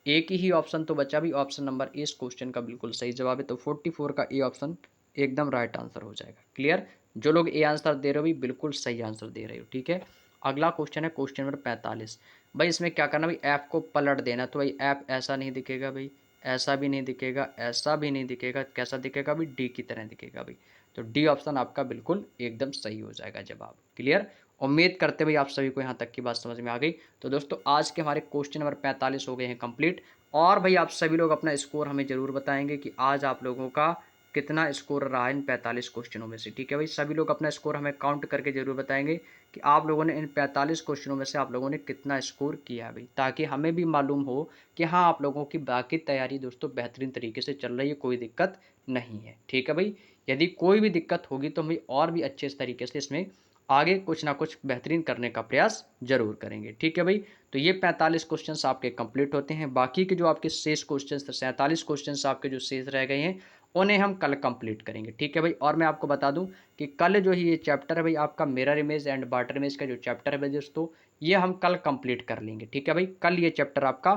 एक ही ऑप्शन तो बचा भी, ऑप्शन नंबर ए इस क्वेश्चन का बिल्कुल सही जवाब है। तो 44 का ए ऑप्शन एकदम राइट आंसर हो जाएगा। क्लियर, जो लोग ए आंसर दे रहे हो भाई, बिल्कुल सही आंसर दे रहे हो। ठीक है, अगला क्वेश्चन है क्वेश्चन नंबर 45। भाई इसमें क्या करना भाई, ऐप को पलट देना। तो भाई ऐप ऐसा नहीं दिखेगा भाई, ऐसा भी नहीं दिखेगा, ऐसा भी नहीं दिखेगा, कैसा दिखेगा भाई, डी की तरह दिखेगा भाई। तो डी ऑप्शन आपका बिल्कुल एकदम सही हो जाएगा जवाब। क्लियर? उम्मीद करते भाई आप सभी को यहाँ तक की बात समझ में आ गई। तो दोस्तों आज के हमारे क्वेश्चन नंबर 45 हो गए हैं कंप्लीट। और भाई आप सभी लोग अपना स्कोर हमें ज़रूर बताएंगे कि आज आप लोगों का कितना स्कोर रहा है इन 45 क्वेश्चनों में से। ठीक है भाई, सभी लोग अपना स्कोर हमें काउंट करके जरूर बताएंगे कि आप लोगों ने इन 45 क्वेश्चनों में से आप लोगों ने कितना स्कोर किया है भाई, ताकि हमें भी मालूम हो कि हाँ आप लोगों की बाकी तैयारी दोस्तों बेहतरीन तरीके से चल रही है, कोई दिक्कत नहीं है। ठीक है भाई, यदि कोई भी दिक्कत होगी तो हम भाई और भी अच्छे तरीके से इसमें आगे कुछ ना कुछ बेहतरीन करने का प्रयास जरूर करेंगे। ठीक है भाई, तो ये 45 क्वेश्चंस आपके कंप्लीट होते हैं। बाकी के जो आपके शेष क्वेश्चंस 47 क्वेश्चंस आपके जो शेष रह गए हैं उन्हें हम कल कंप्लीट करेंगे। ठीक है भाई, और मैं आपको बता दूं कि कल जो ही ये चैप्टर है भाई आपका mirror image and water image का जो चैप्टर है भाई दोस्तों, ये हम कल कंप्लीट कर लेंगे। ठीक है भाई, कल ये चैप्टर आपका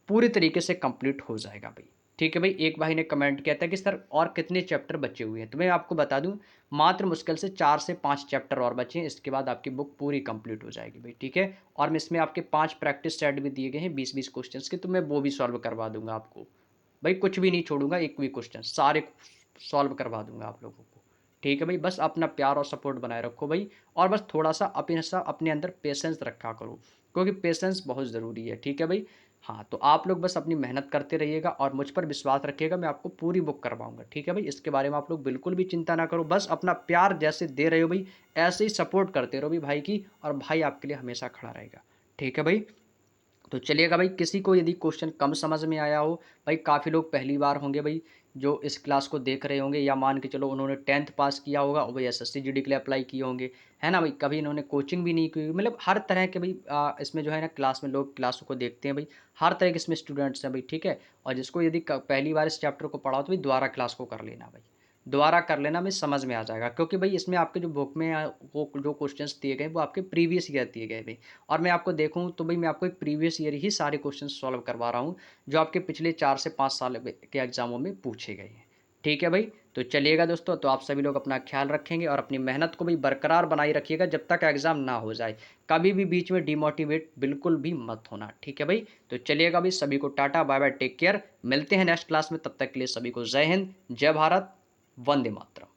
पूरी तरीके से कंप्लीट हो जाएगा भाई। ठीक है भाई, एक भाई ने कमेंट किया था कि सर और कितने चैप्टर बचे हुए हैं, तो मैं आपको बता दूं मात्र मुश्किल से 4 से 5 चैप्टर और बचे हैं, इसके बाद आपकी बुक पूरी कंप्लीट हो जाएगी भाई। ठीक है, और मैं इसमें आपके 5 प्रैक्टिस सेट भी दिए गए हैं 20-20 क्वेश्चंस के, तो मैं वो भी सॉल्व करवा दूंगा आपको भाई, कुछ भी नहीं छोड़ूंगा, एक भी क्वेश्चन सारे सॉल्व करवा दूंगा आप लोगों को। ठीक है भाई, बस अपना प्यार और सपोर्ट बनाए रखो भाई, और बस थोड़ा सा अपने अंदर पेशेंस रखा करो, क्योंकि पेशेंस बहुत ज़रूरी है। ठीक है भाई, हाँ तो आप लोग बस अपनी मेहनत करते रहिएगा और मुझ पर विश्वास रखिएगा, मैं आपको पूरी बुक करवाऊंगा। ठीक है भाई, इसके बारे में आप लोग बिल्कुल भी चिंता ना करो, बस अपना प्यार जैसे दे रहे हो भाई ऐसे ही सपोर्ट करते रहो भाई की, और भाई आपके लिए हमेशा खड़ा रहेगा। ठीक है भाई, तो चलिएगा भाई, किसी को यदि क्वेश्चन कम समझ में आया हो, भाई काफ़ी लोग पहली बार होंगे भाई जो इस क्लास को देख रहे होंगे, या मान के चलो उन्होंने 10th पास किया होगा और भाई एसएससी जीडी के लिए अप्लाई किए होंगे, है ना भाई, कभी इन्होंने कोचिंग भी नहीं की, मतलब हर तरह के भाई इसमें जो है ना क्लास में लोग क्लासों को देखते हैं भाई, हर तरह के इसमें स्टूडेंट्स हैं भाई। ठीक है, और जिसको यदि पहली बार इस चैप्टर को पढ़ा हो तो भाई दोबारा क्लास को कर लेना भाई, दोबारा कर लेना में समझ में आ जाएगा, क्योंकि भाई इसमें आपके जो बुक में वो जो क्वेश्चंस दिए गए वो आपके प्रीवियस ईयर दिए गए भाई, और मैं आपको देखूं तो भाई मैं आपको एक प्रीवियस ईयर ही सारे क्वेश्चन सॉल्व करवा रहा हूं जो आपके पिछले 4 से 5 साल के एग्जामों में पूछे गए हैं। ठीक है भाई, तो चलिएगा दोस्तों, तो आप सभी लोग अपना ख्याल रखेंगे और अपनी मेहनत को भी बरकरार बनाए रखिएगा जब तक एग्जाम ना हो जाए, कभी भी बीच में डिमोटिवेट बिल्कुल भी मत होना। ठीक है भाई, तो चलिएगा भाई, सभी को tata bye bye, take care, मिलते हैं नेक्स्ट क्लास में, तब तक के लिए सभी को जय हिंद, जय भारत, वंदे मातरम।